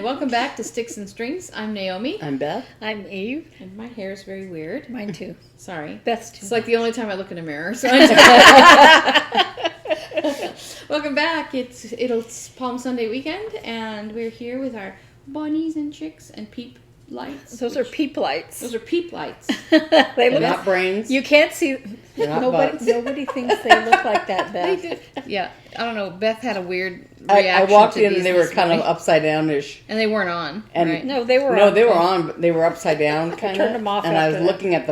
welcome back to Sticks and Strings. I'm Naomi. I'm Beth. I'm Eve. And my hair is very weird. Mine too. Sorry. Beth's too. It's like the only time I look in a mirror. So welcome back. It's Palm Sunday weekend, and we're here with our bunnies and chicks and peep lights. Those are peep lights. Those are peep lights. They look not brains. You can't see. Not Nobody thinks they look like that, Beth. They did. Yeah, I don't know. Beth had a weird I reaction. walked to in these and they were this kind of morning. upside down-ish. And they weren't on. And right? No, they were. No, on. they were on, but they were upside down kind of. turned them off and I was after that. looking at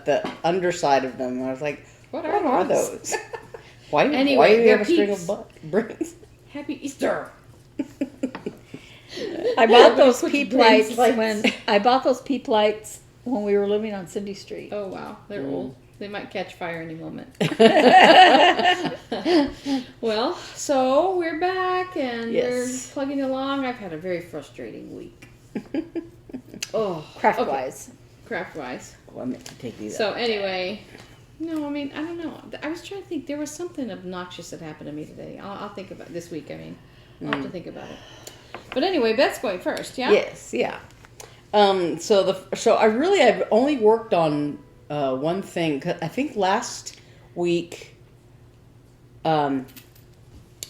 the underside of them. And I was like, What what are are those? those? Why do Anyway, you have a they're string peeps. of brains? Happy Easter. I bought those Put peep brains lights when we were living on Cindy Street. Oh wow, they're old. They might catch fire any moment. Well, so we're back and we're plugging along. I've had a very frustrating week. Craft-wise. Craft-wise. Oh, I meant to take these So out. anyway, no, I mean, I don't know. I was trying to think. There was something obnoxious that happened to me today. I'll think about this week. I mean, I'll have to think about it. But anyway, Beth's going first, yeah? Yes, yeah. I've only worked on one thing. 'Cause I think last week, I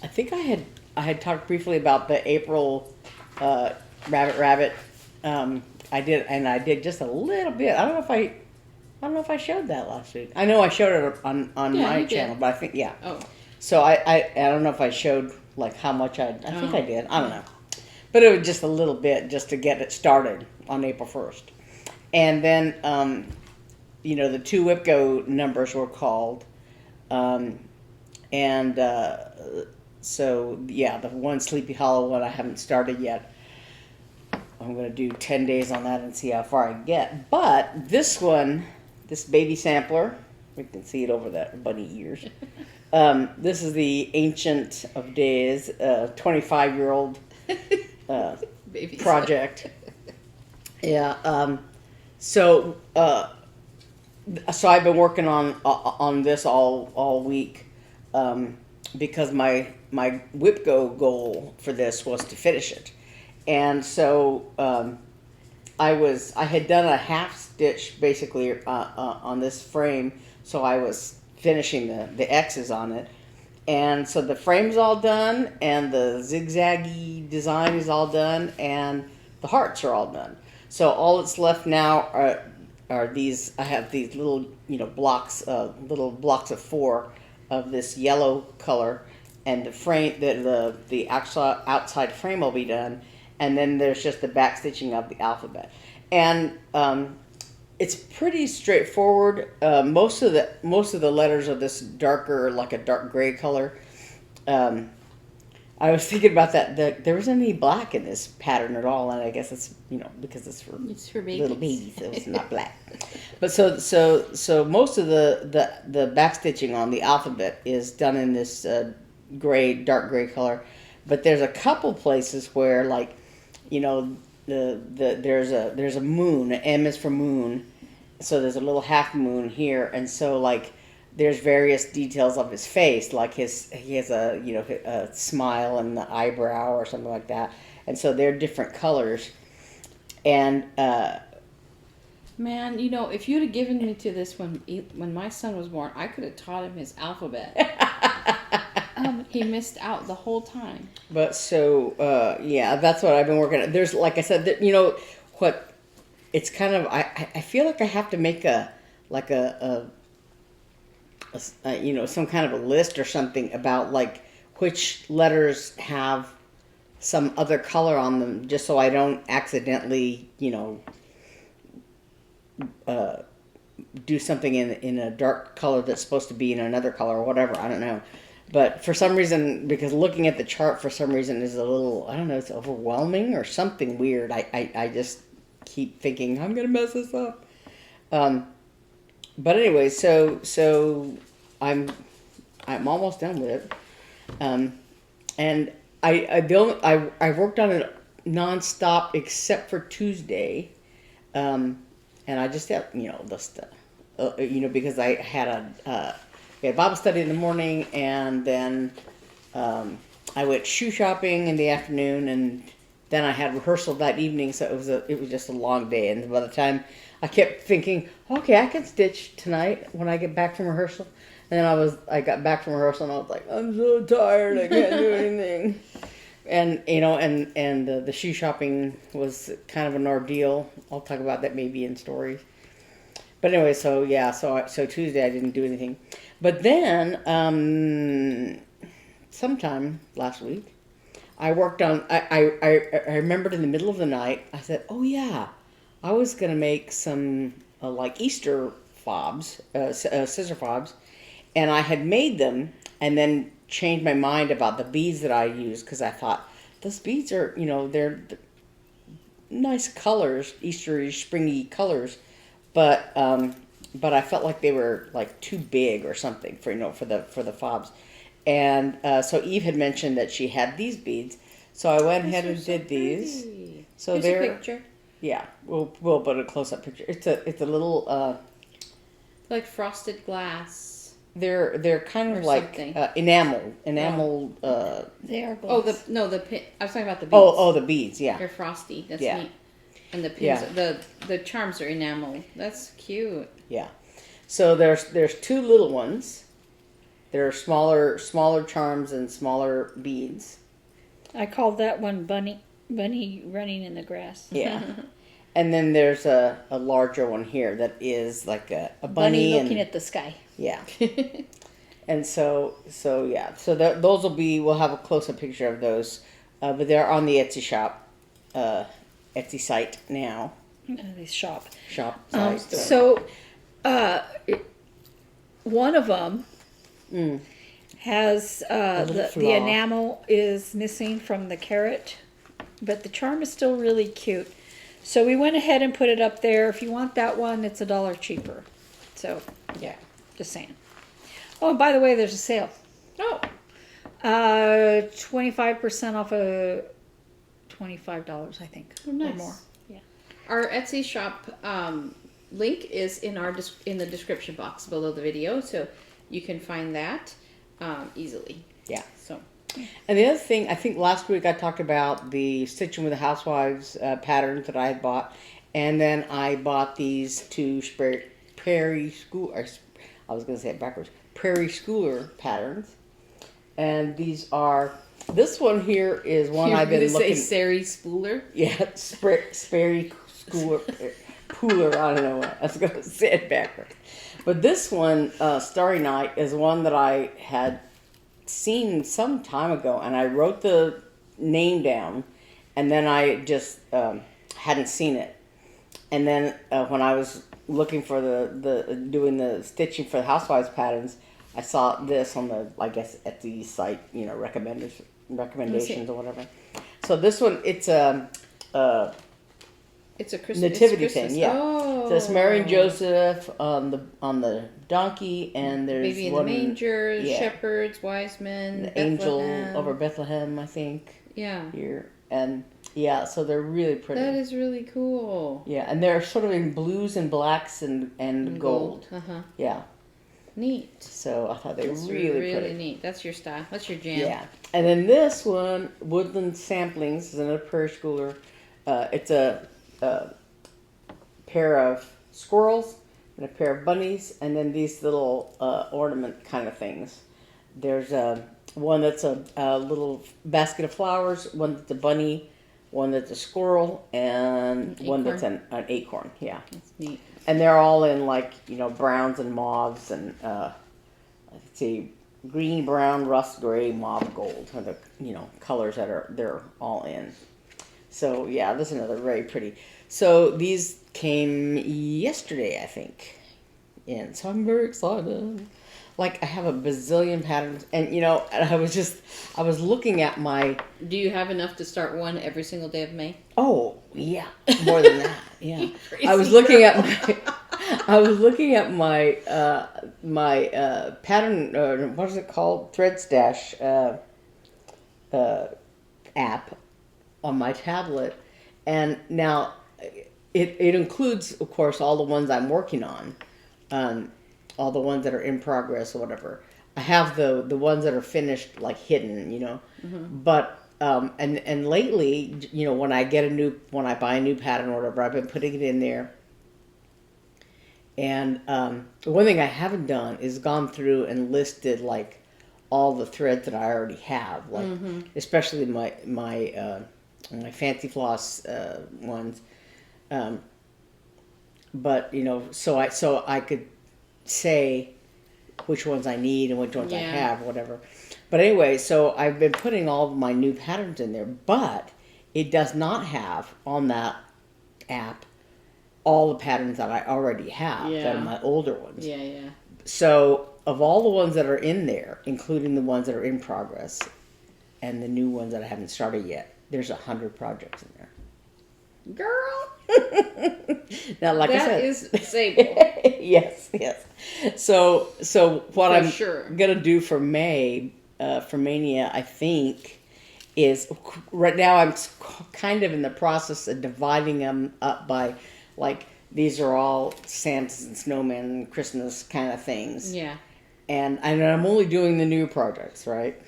think I had talked briefly about the April rabbit. I did just a little bit. I don't know if I showed that last week. I know I showed it on my you did. channel, but I think Oh. So I don't know if I showed like how much I think I did. I don't know. But it was just a little bit just to get it started on April 1st. And then, the two WIP-GO numbers were called. The one Sleepy Hollow one I haven't started yet. I'm going to do 10 days on that and see how far I get. But this one, this baby sampler, we can see it over that bunny ears. This is the Ancient of Days, 25-year-old Babies. project. Yeah. So I've been working on this all week because my WIP-GO goal for this was to finish it, and so I had done a half stitch basically on this frame, so I was finishing the X's on it. And so the frame's all done, and the zigzaggy design is all done, and the hearts are all done. So all that's left now are these. I have these little blocks of 4 of this yellow color, and the frame, the actual outside frame will be done, and then there's just the back stitching of the alphabet, and it's pretty straightforward. Most of the letters are this darker, like a dark gray color. I was thinking about that. There wasn't any black in this pattern at all, and I guess it's because it's for babies. little babies, so it's not black. But so most of the back stitching on the alphabet is done in this dark gray color. But there's a couple places where there's a moon. M is for moon, so there's a little half moon here, and so there's various details of his face, like he has a smile and the eyebrow or something like that, and so they're different colors. And Man, if you'd have given me to this when my son was born, I could have taught him his alphabet. He missed out the whole time. But that's what I've been working on. There's, like I said, what it's kind of. I feel like I have to make some kind of a list or something about which letters have some other color on them, just so I don't accidentally do something in a dark color that's supposed to be in another color or whatever. I don't know. But for some reason, because looking at the chart for some reason is a little, I don't know, it's overwhelming or something weird. I just keep thinking, I'm going to mess this up. But anyway, so I'm almost done with it. And I worked on it nonstop except for Tuesday. And I just had, because I had we had Bible study in the morning, and then I went shoe shopping in the afternoon, then I had rehearsal that evening, so it was just a long day. And by the time I kept thinking, okay, I can stitch tonight when I get back from rehearsal. And then I got back from rehearsal and I was like, I'm so tired, I can't do anything. And the shoe shopping was kind of an ordeal. I'll talk about that maybe in stories. But anyway, so Tuesday I didn't do anything. But then sometime last week, I worked on. I remembered in the middle of the night. I said, "Oh yeah, I was gonna make some like Easter fobs, scissor fobs," and I had made them, and then changed my mind about the beads that I used because I thought those beads are, they're nice colors, Easter-ish, springy colors, but I felt like they were like too big or something for the fobs. And so Eve had mentioned that she had these beads, so I went ahead and did these. So Here's they're a picture. Yeah, we'll put a close-up picture. It's a little like frosted glass. They're kind of Or like something. Enamel. They are Oh, glass. the pin. I was talking about the beads. Oh, the beads. Yeah, They're frosty. That's Yeah. neat. And the pins, Yeah. the charms are enamel. That's cute. yeah. So there's two little ones. There are smaller charms and smaller beads. I called that one Bunny running in the grass. Yeah. And then there's a larger one here that is like a bunny looking and at the sky. yeah. And so yeah. So those will be. We'll have a close-up picture of those, but they're on the Etsy shop, Etsy site now. They shop. Shop site. So, one of them has little the flaw. enamel is missing from the carrot, but the charm is still really cute. So we went ahead and put it up there. If you want that one, it's $1 cheaper. So Yeah. just saying. Oh, and by the way, there's a sale. Oh, 25% off of $25, I think, Oh, nice. or more. Yeah. our Etsy shop link is in in the description box below the video, so you can find that easily. Yeah. So. And the other thing, I think last week I talked about the Stitching with the Housewives patterns that I had bought. And then I bought these two Prairie Schooler patterns. And these are, this one here is one I've been looking. Say Sari Spooler? Yeah, Sperry Schooler, Pooler, I don't know what. I was going to say it backwards. But this one, Starry Night, is one that I had seen some time ago, and I wrote the name down, and then I just hadn't seen it. And then when I was looking for doing the stitching for the Housewives patterns, I saw this on the, I guess, Etsy site, recommendations or whatever. So this one, it's a Christmas nativity it's Christmas. thing, yeah. Oh. So it's Mary and Joseph on the donkey, and there's Baby in one, the manger, yeah. shepherds, wise men, the Bethlehem. angel over Bethlehem, I think. Yeah. Here, and yeah, so they're really pretty. That is really cool. Yeah, and they're sort of in blues and blacks and gold. Uh-huh. Yeah. Neat. So I thought they were That's really pretty. neat. That's your style. That's your jam. Yeah. And then this one, Woodland Samplings, is another Prairie Schooler. It's a pair of squirrels and a pair of bunnies, and then these little ornament kind of things. There's one that's a little basket of flowers, one that's a bunny, one that's a squirrel, and one that's an acorn. Yeah. That's neat. And they're all in browns and mauves and let's see, green, brown, rust, gray, mauve, gold are the colors that they're all in. So yeah, this is another very pretty. So these came yesterday, I think, and so I'm very excited. Like I have a bazillion patterns, and I was looking at my. Do you have enough to start one every single day of May? Oh yeah, more than that. Yeah, I was looking at my my pattern. What is it called? Thread Stash app on my tablet, and now it includes, of course, all the ones I'm working on. All the ones that are in progress or whatever. I have the ones that are finished, like hidden, Mm-hmm. But and lately, you know, when I buy a new pattern or whatever, I've been putting it in there. And one thing I haven't done is gone through and listed like all the threads that I already have, like especially my fancy floss ones. But you know, so I could say which ones I need and which ones I have, whatever. But anyway, so I've been putting all of my new patterns in there, but it does not have on that app all the patterns that I already have that are my older ones. Yeah, yeah. So of all the ones that are in there, including the ones that are in progress and the new ones that I haven't started yet, there's 100 projects in there. Girl. Now, like I said, that is Sable. yes. So what I'm sure. gonna do for May, for Mania, I think, is right now I'm kind of in the process of dividing them up by, like, these are all Santas and snowmen and Christmas kind of things. Yeah. And I'm only doing the new projects, right?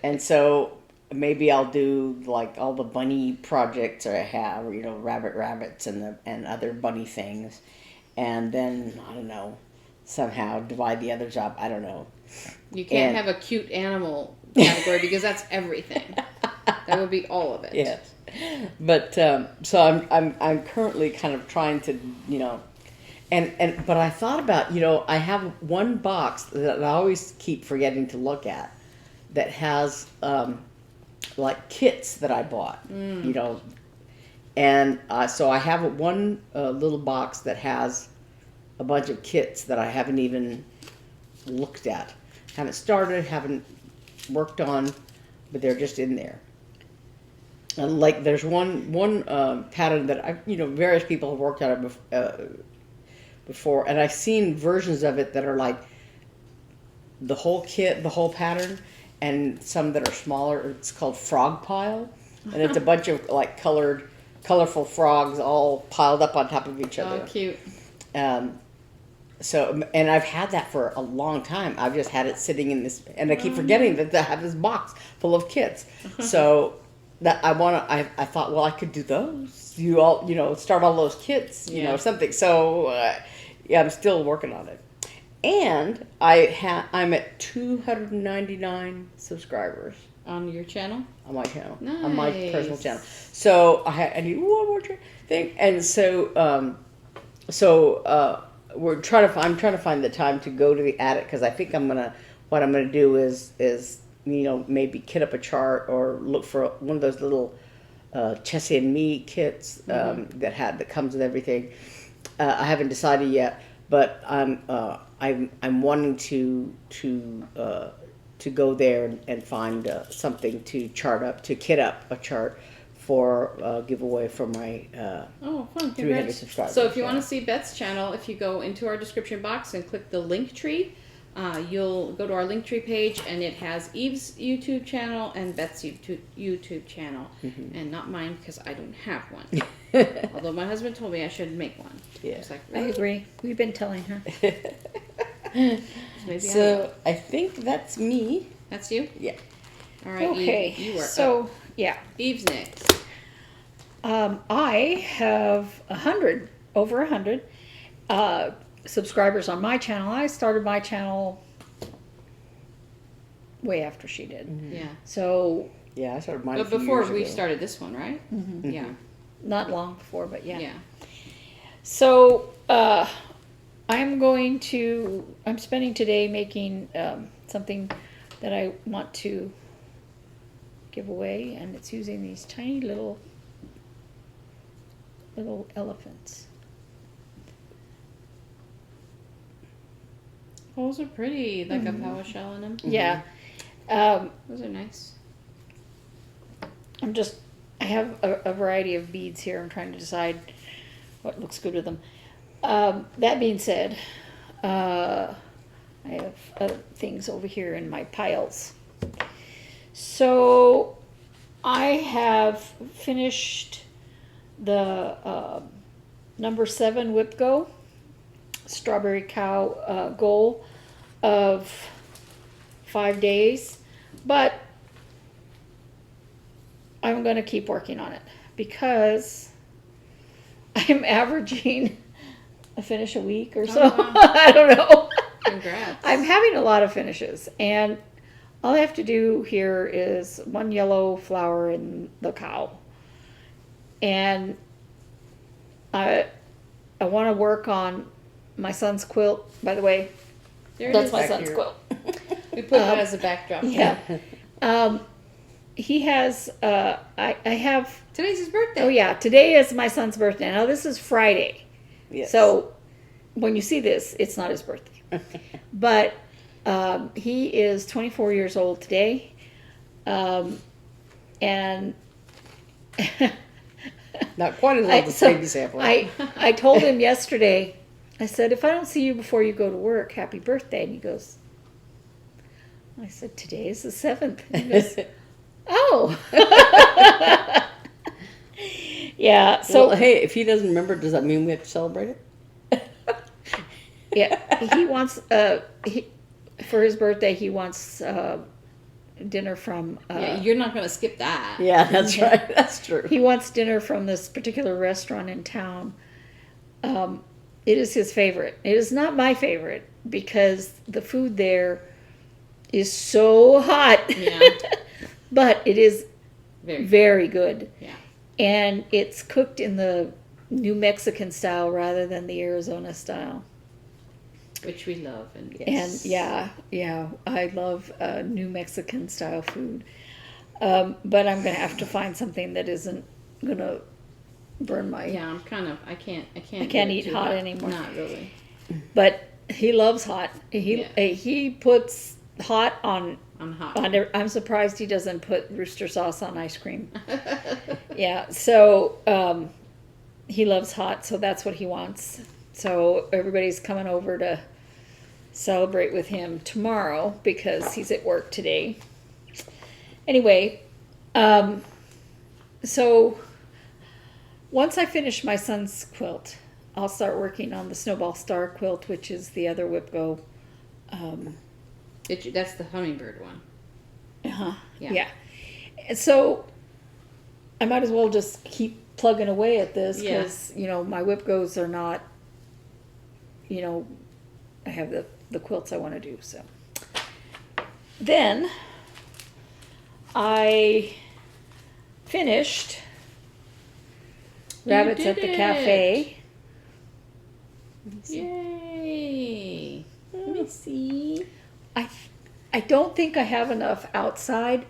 And so maybe I'll do like all the bunny projects I have, you know, rabbits and other bunny things, and then I don't know, somehow divide the others up. I don't know. You can't have a cute animal category because that's everything. That would be all of it. Yes. But so I'm currently kind of trying to, you know, but I thought about, you know, I have one box that I always keep forgetting to look at that has like kits that I bought, you know, and so I have one little box that has a bunch of kits that I haven't even looked at, haven't started, haven't worked on, but they're just in there. And like there's one pattern that various people have worked on it before, and I've seen versions of it that are like the whole kit, the whole pattern, and some that are smaller. It's called Frog Pile, and it's a bunch of like colorful frogs all piled up on top of each other. Oh, cute. So, and I've had that for a long time. I've just had it sitting in this, and I keep forgetting that I have this box full of kits. So that I thought, well, I could do those. You all, start all those kits, something. So, I'm still working on it. And I'm at 299 subscribers On your channel? on my channel, Nice. on my personal channel. So I need one more thing, and so I'm trying to find the time to go to the attic, because I think what I'm gonna do is maybe kit up a chart or look for one of those little Chessie and Me kits that comes with everything. I haven't decided yet, but I'm wanting to go there and find something to kit up a chart for giveaway for my fun. 300 subscribers. So if you want to see Beth's channel, if you go into our description box and click the link tree, you'll go to our link tree page, and it has Eve's YouTube channel and Beth's YouTube channel, and not mine because I don't have one. Although my husband told me I should make one. Yeah. I agree. We've been telling her. So I think that's me. That's you? Yeah. All right, Okay. Eve, you are so, up. yeah. Eve's next. I have over 100 subscribers on my channel. I started my channel way after she did. Yeah. So, Yeah, I started mine. But a few before years we ago. started this one, right? Yeah. not long before, but yeah. Yeah. So, I'm spending today making something that I want to give away, and it's using these tiny little elephants. Those are pretty, like a power shell in them. Yeah. Those are nice. I have a variety of beads here. I'm trying to decide what looks good with them. That being said, I have other things over here in my piles. So I have finished the number 7 WIP-GO Strawberry Cow goal of 5 days, but I'm going to keep working on it because I'm averaging a finish a week or so. Oh, wow. I don't know. Congrats. I'm having a lot of finishes, and all I have to do here is one yellow flower in the cow. And I want to work on my son's quilt. By the way, There it that's is my back son's here. quilt. We put it as a backdrop. Yeah. He has, I have, Today's his birthday. oh yeah, today is my son's birthday. Now this is Friday. Yes. So when you see this, it's not his birthday. But he is 24 years old today. And Not quite as old as baby sampler. I told him yesterday, I said, if I don't see you before you go to work, happy birthday. And he goes, I said, today is the 7th. And he goes, oh. Yeah, so. Well, hey, if he doesn't remember, does that mean we have to celebrate it? Yeah, he wants, for his birthday, he wants dinner from. Yeah, you're not going to skip that. Yeah, that's Yeah. right. That's true. He wants dinner from this particular restaurant in town. It is his favorite. It is not my favorite because the food there is so hot. Yeah. But it is Very. very good. Yeah. And it's cooked in the New Mexican style rather than the Arizona style. Which we love. And And yeah, I love New Mexican style food. But I'm gonna have to find something that isn't gonna burn my. yeah, I'm kind of, I can't I get can't it eat too hot anymore. Not really. But he loves hot. Yeah. He puts hot on. I'm hot. I'm surprised he doesn't put rooster sauce on ice cream. Yeah, so he loves hot, so that's what he wants. So everybody's coming over to celebrate with him tomorrow because he's at work today. Anyway, so once I finish my son's quilt, I'll start working on the Snowball Star quilt, which is the other WIP-GO. That's the hummingbird one. Uh-huh. Yeah. Yeah. And so I might as well just keep plugging away at this Yeah. because, my WIP-GOs are not, I have the quilts I want to do. So then I finished You Rabbits at did the it. Cafe. Yay. Let me see. I don't think I have enough outside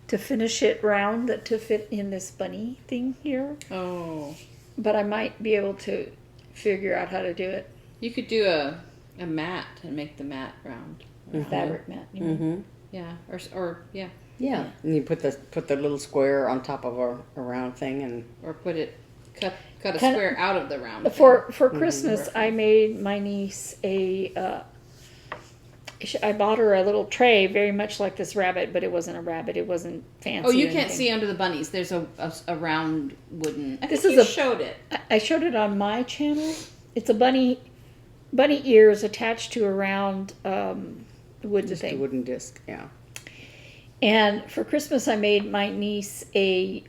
to finish it round to fit in this bunny thing here, Oh. but I might be able to figure out how to do it. You could do a mat and make the mat round. Fabric mat. You mean? Mm-hmm. Yeah. Or yeah. Yeah, and you put the little square on top of a round thing, and Or cut a Kinda- square out of the round. For Christmas, I made my niece I bought her a little tray, very much like this rabbit, but it wasn't a rabbit. It wasn't fancy. Oh, you or can't anything. see under the bunnies. There's a round wooden. I This think is you a- showed it. I showed it on my channel. It's a bunny ears attached to a round wooden just thing. a wooden disc. Yeah. And for Christmas, I made my niece a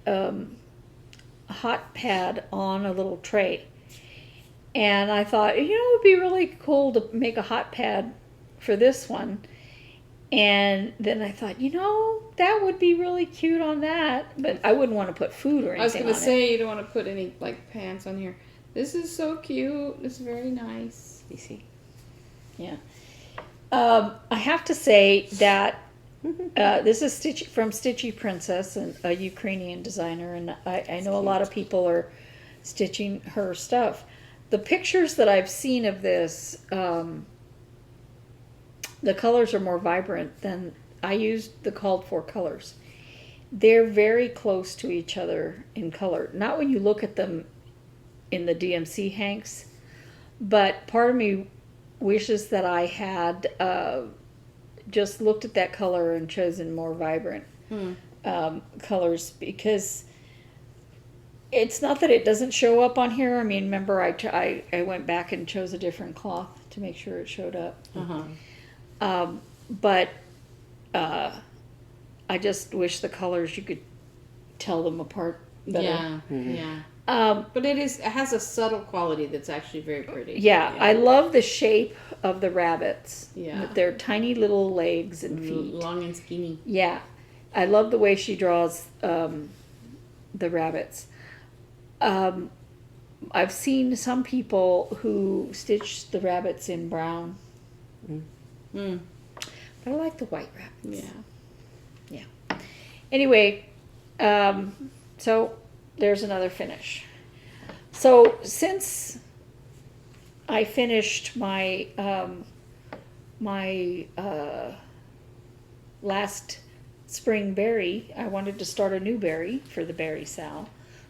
hot pad on a little tray. And I thought, it would be really cool to make a hot pad for this one. And then I thought, that would be really cute on that. But I wouldn't want to put food or anything I was on going to it. say you don't want to put any pants on here. This is so cute. It's very nice. You see. Yeah. I have to say that this is from Stitchy Princess, a Ukrainian designer, and I know a lot of people are stitching her stuff. The pictures that I've seen of this, the colors are more vibrant than I used the called for colors. They're very close to each other in color. Not when you look at them in the DMC hanks, but part of me wishes that I had just looked at that color and chosen more vibrant colors, because it's not that it doesn't show up on here. I mean, remember I went back and chose a different cloth to make sure it showed up. But I just wish the colors you could tell them apart better. Yeah, yeah. But it has a subtle quality that's actually very pretty. Yeah, I love the shape of the rabbits. Yeah. With their tiny little legs and feet. Long and skinny. Yeah. I love the way she draws the rabbits. I've seen some people who stitch the rabbits in brown. Mm. But I like the white rabbits. Yeah. Yeah. Anyway, so there's another finish. So since I finished my last spring berry, I wanted to start a new berry for the berry SAL,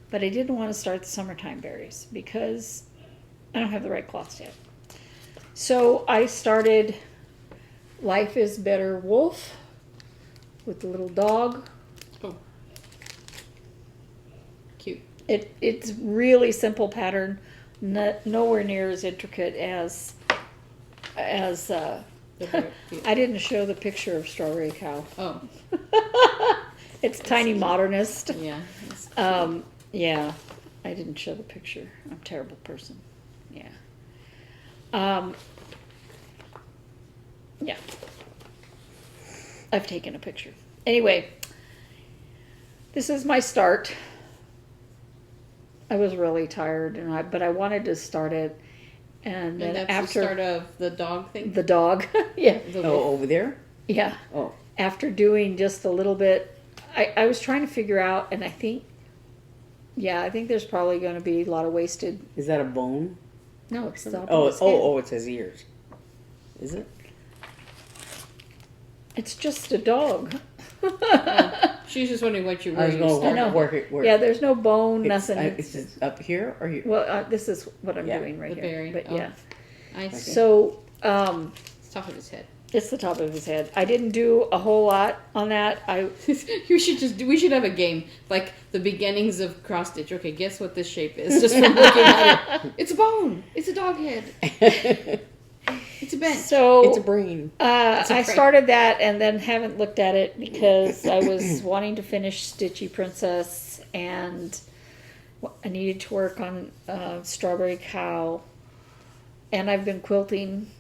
but I didn't want to start the summertime berries because I don't have the right cloths yet. So I started Life is Better Wolf with the little dog. Oh. Cute. It's really simple pattern, nowhere near as intricate as I didn't show the picture of Strawberry Cow. Oh. It's tiny modernist. Yeah. Yeah, I didn't show the picture. I'm a terrible person. Yeah. Yeah. I've taken a picture. Anyway, this is my start. I was really tired, but I wanted to start it, and then that's after the start of the dog thing. the dog, yeah, over there? yeah. Oh. After doing just a little bit, I was trying to figure out, and I think there's probably going to be a lot of wasted. Is that a bone? No, it's the It says ears. Is it? It's just a dog. She's just wondering what you I was were. going I know. to work it. Yeah, there's no bone, It's, nothing. is it up here or here? Well, this is what I'm Yeah. doing right The here. berry. But Oh. yeah. I see. So, It's top of his head. it's the top of his head. I didn't do a whole lot on that. We should have a game like the beginnings of cross stitch. Okay, guess what this shape is? Just from looking at it, it's a bone. It's a dog head. It's a bench. So It's a brain. I started that and then haven't looked at it because I was wanting to finish Stitchy Princess and I needed to work on Strawberry Cow, and I've been quilting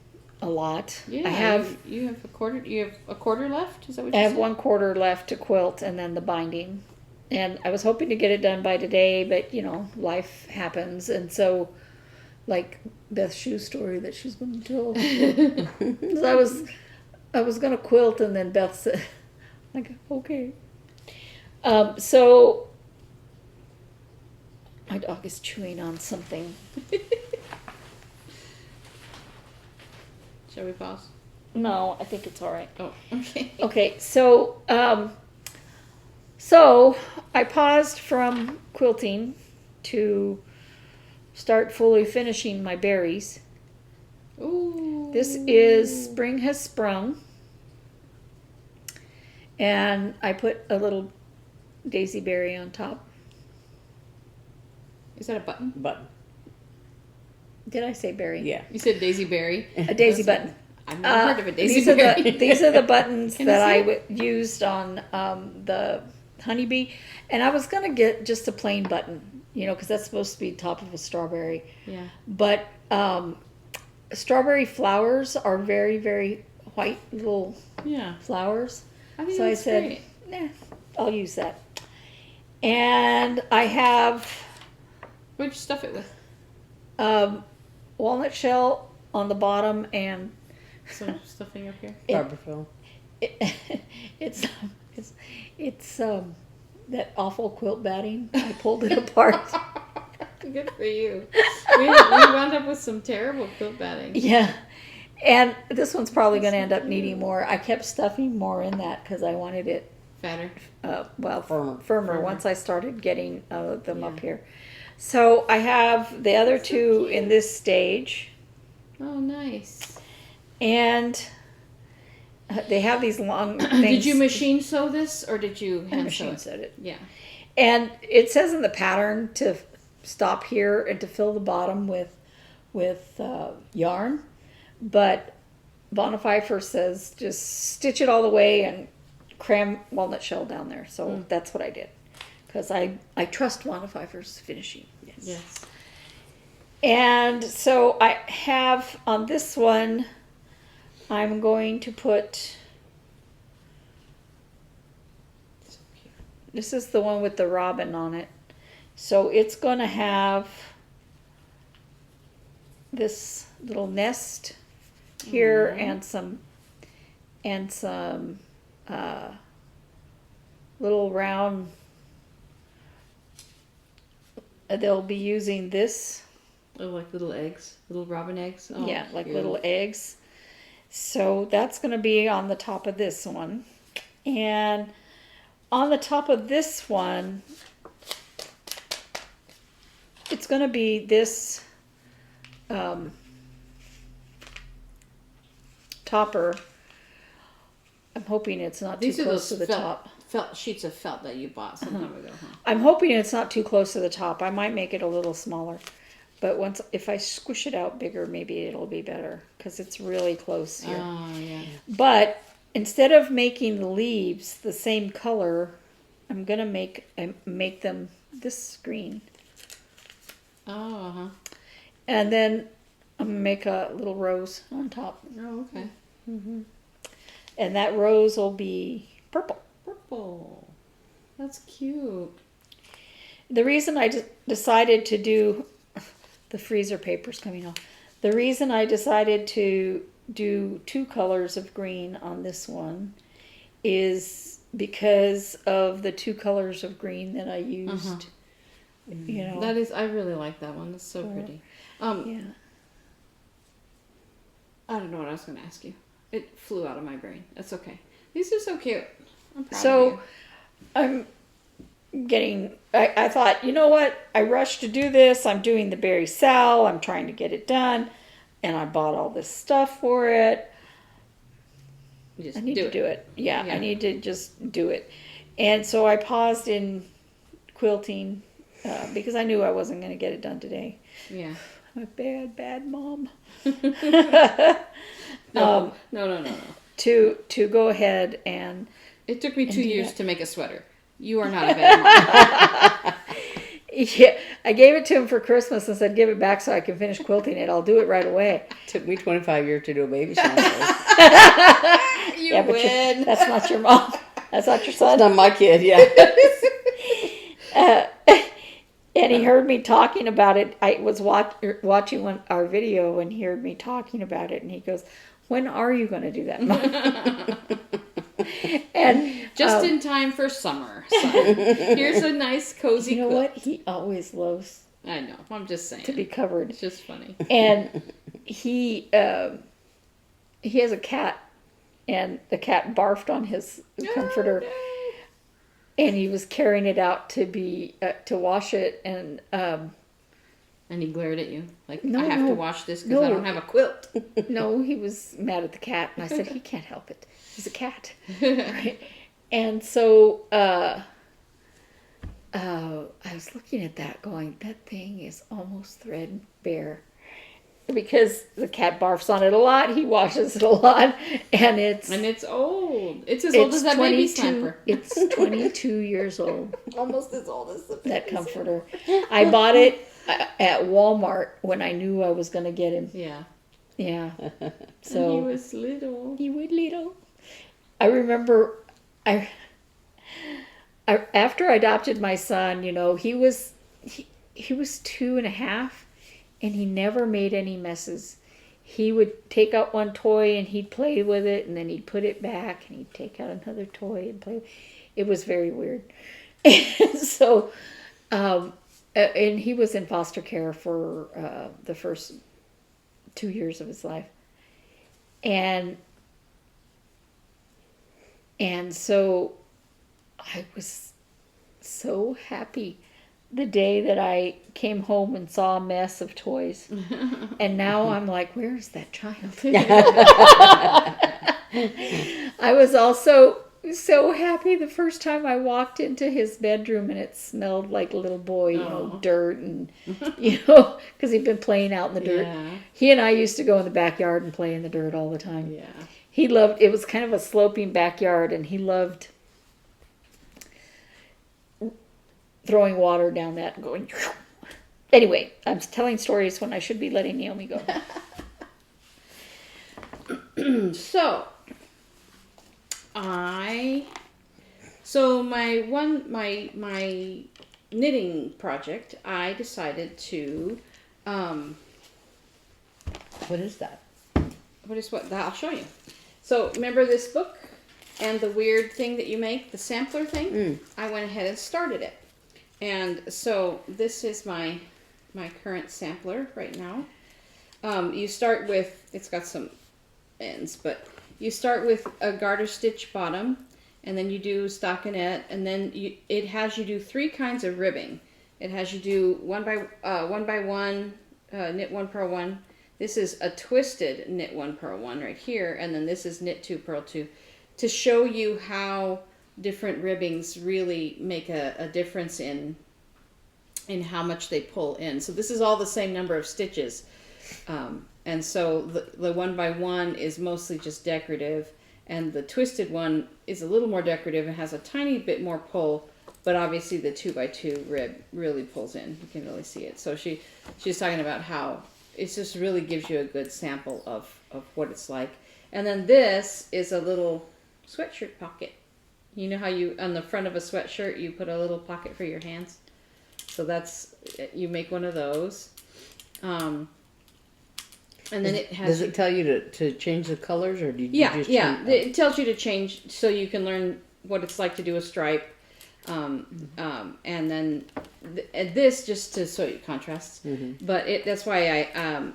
a lot. Yeah, I have. You have a quarter. You have a quarter left. Is that what I you have said? 1/4 left to quilt and then the binding, and I was hoping to get it done by today, but life happens, and so. Like Beth's shoe story that she's going to tell. So I was going to quilt, and then Beth said, "Like okay." So my dog is chewing on something. Shall we pause? No, I think it's all right. Oh, okay. Okay, so so I paused from quilting to start fully finishing my berries. Ooh. This is Spring Has Sprung. And I put a little daisy berry on top. Is that a button? Button. Did I say berry? Yeah. You said daisy berry. A daisy button. I've never heard of a daisy these berry. These are the buttons Can that I see I used on the honeybee. And I was going to get just a plain button, because that's supposed to be top of a strawberry. Yeah. But strawberry flowers are very, very white little Yeah. flowers. I think So I that's said, great. nah, I'll use that. And I have What'd you stuff it with? walnut shell on the bottom, and Some stuffing up here. Carbophil. it's that awful quilt batting. I pulled it apart. Good for you. We wound up with some terrible quilt batting. Yeah. And this one's probably going to end up needing more. I kept stuffing more in that because I wanted it, Fatter. firmer once I started getting them up here. So I have the other two in this stage, Oh, nice. and they have these long things. Did you machine sew this, or did you I hand machine sew it? sewed it? Yeah. And it says in the pattern to stop here and to fill the bottom with yarn, but Bonapfeifer says just stitch it all the way and cram walnut shell down there. So that's what I did, because I trust Wanda Pfeiffer's finishing. Yes. And so I have on this one, I'm going to put, So cute. this is the one with the robin on it. So it's going to have this little nest here and some little round, they'll be using this. Oh, like little eggs, little robin eggs. Oh, Yeah, like cute. little eggs. So that's going to be on the top of this one. And on the top of this one, it's going to be this topper. I'm hoping it's not These too are close those to the top. felt sheets of felt that you bought some time ago, huh? I'm hoping it's not too close to the top. I might make it a little smaller. But if I squish it out bigger, maybe it'll be better because it's really close here. Oh, yeah. But instead of making the leaves the same color, I'm gonna make them this green, Oh, uh-huh. and then I'm gonna make a little rose on top, Oh, okay. and that rose will be purple. Purple. That's cute. The reason I decided to do the freezer paper's coming off. The reason I decided to do 2 colors of green on this one is because of the 2 colors of green that I used. You know, That is, I really like that one. It's so pretty. yeah. I don't know what I was going to ask you. It flew out of my brain. That's okay. These are so cute. I'm proud of So you. I'm getting, I thought, you know what? I rushed to do this. I'm doing the Berry Sal. I'm trying to get it done. And I bought all this stuff for it. You just I need to do it. Yeah, Yeah. I need to just do it. And so I paused in quilting because I knew I wasn't going to get it done today. Yeah. I'm a bad, bad mom. No, no. To go ahead and It took me 2 do years that. to make a sweater. You are not a bad mom. yeah, I gave it to him for Christmas and said, give it back so I can finish quilting it. I'll do it right away. Took me 25 years to do a baby shower. You Yeah, but win. that's not your mom. That's not your son. Not my kid, yeah. And he heard me talking about it. I was watching our video and he heard me talking about it. And he goes, when are you going to do that, Mom? And Just in time for summer. Son. Here's a nice cozy you know quilt. what? He always loves I know. I'm just saying. to be covered. It's just funny. And he has a cat, and the cat barfed on his comforter. And he was carrying it out to be to wash it, and And he glared at you like, No, I have no. to wash this because I No. don't have a quilt. no, he was mad at the cat, and I said he can't help it. He's a cat, right? And so I was looking at that, going, that thing is almost threadbare. Because the cat barfs on it a lot, he washes it a lot, and it's old. It's as old as that baby 22 snapper. It's 22 years old. Almost as old as the baby That comforter. I bought it at Walmart when I knew I was going to get him. Yeah. Yeah. And So he was little. he would little. I remember I after I adopted my son, you know, he was 2.5, and he never made any messes. He would take out one toy and he'd play with it, and then he'd put it back, and he'd take out another toy and play. It was very weird. And so, and he was in foster care for the first 2 years of his life, and so I was so happy the day that I came home and saw a mess of toys. And now I'm like, where is that child? I was also so happy the first time I walked into his bedroom and it smelled like a little boy, you know, dirt and, you know, because he'd been playing out in the dirt. Yeah. He and I used to go in the backyard and play in the dirt all the time. Yeah. He loved, it was kind of a sloping backyard, and he loved throwing water down that and going. Anyway, I'm telling stories when I should be letting Naomi go. So my knitting project, I decided to What is that? I'll show you. So remember this book and the weird thing that you make, the sampler thing? I went ahead and started it. And so this is my current sampler right now. You start with, it's got some ends, but you start with a garter stitch bottom, and then you do stockinette, and then it has you do 3 kinds of ribbing. It has you do one by one, knit 1, purl 1. This is a twisted knit 1, purl 1 right here, and then this is knit 2, purl 2, to show you how different ribbings really make a difference in how much they pull in. So this is all the same number of stitches. And so the 1 by 1 is mostly just decorative, and the twisted one is a little more decorative and has a tiny bit more pull, but obviously the 2 by 2 rib really pulls in. You can really see it. So she's talking about how it just really gives you a good sample of what it's like. And then this is a little sweatshirt pocket. You know how on the front of a sweatshirt you put a little pocket for your hands? So you make one of those. And then it has. Does it tell you to change the colors, or do you just change? It tells you to change so you can learn what it's like to do a stripe. And then this just to show you contrasts. But that's why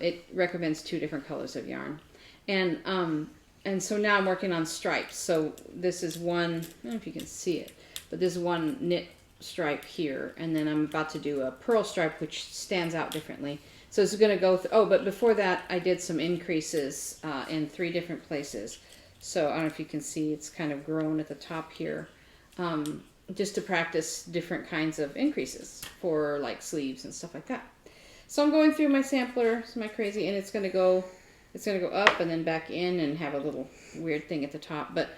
it recommends 2 different colors of yarn. And so now I'm working on stripes. So this is one. I don't know if you can see it, but this is one knit stripe here, and then I'm about to do a purl stripe, which stands out differently. So it's going to go but before that I did some increases in 3 different places. So I don't know if you can see, it's kind of grown at the top here, just to practice different kinds of increases for like sleeves and stuff like that. So I'm going through my sampler, my crazy, and it's going to go up and then back in and have a little weird thing at the top. But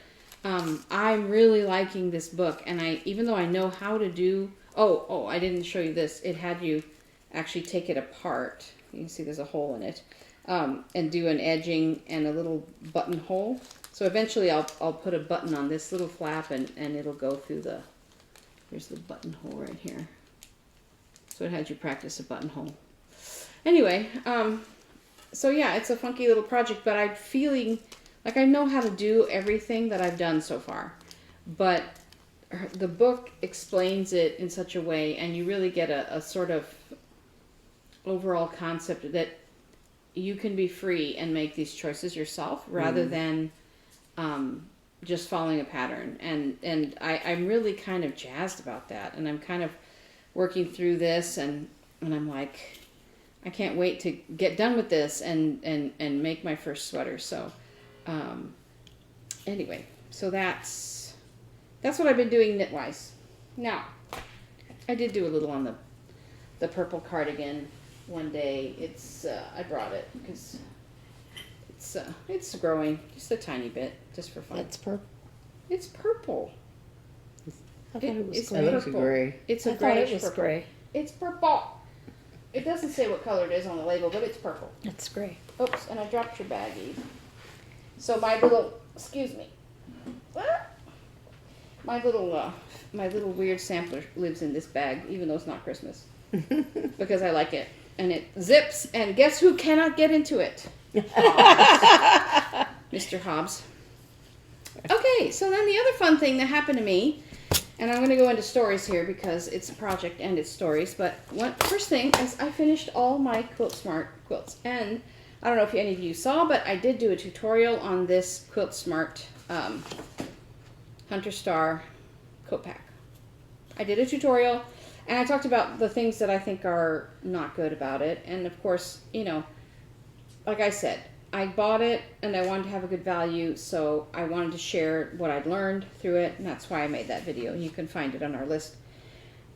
I'm really liking this book, and even though I know how to do, I didn't show you this. It had you actually take it apart. You can see there's a hole in it, and do an edging and a little buttonhole. So eventually I'll put a button on this little flap, and it'll go through there's the buttonhole right here. So it had you practice a buttonhole. Anyway, so yeah, it's a funky little project, but I'm feeling like I know how to do everything that I've done so far. But the book explains it in such a way, and you really get a sort of overall concept that you can be free and make these choices yourself rather than just following a pattern. And I'm really kind of jazzed about that, and I'm kind of working through this, and I'm like, I can't wait to get done with this and make my first sweater. So anyway, so that's what I've been doing knit-wise. Now, I did do a little on the purple cardigan one day. I brought it because it's growing just a tiny bit, just for fun. It's purple. It's purple. I thought it was It's gray. It looks gray. It's I a thought it grayish was purple. gray. It's purple. It doesn't say what color it is on the label, but it's purple. It's gray. Oops, and I dropped your bag, Eve. So my little, excuse me. My little weird sampler lives in this bag, even though it's not Christmas. Because I like it. And it zips, and guess who cannot get into it? Mr. Hobbs. Okay, so then the other fun thing that happened to me, and I'm going to go into stories here because it's a project and it's stories, but first thing is I finished all my Quilt Smart quilts. And I don't know if any of you saw, but I did do a tutorial on this Quilt Smart Hunter Star coat pack. I did a tutorial, and I talked about the things that I think are not good about it. And of course, like I said, I bought it and I wanted to have a good value, so I wanted to share what I'd learned through it, and that's why I made that video. You can find it on our list.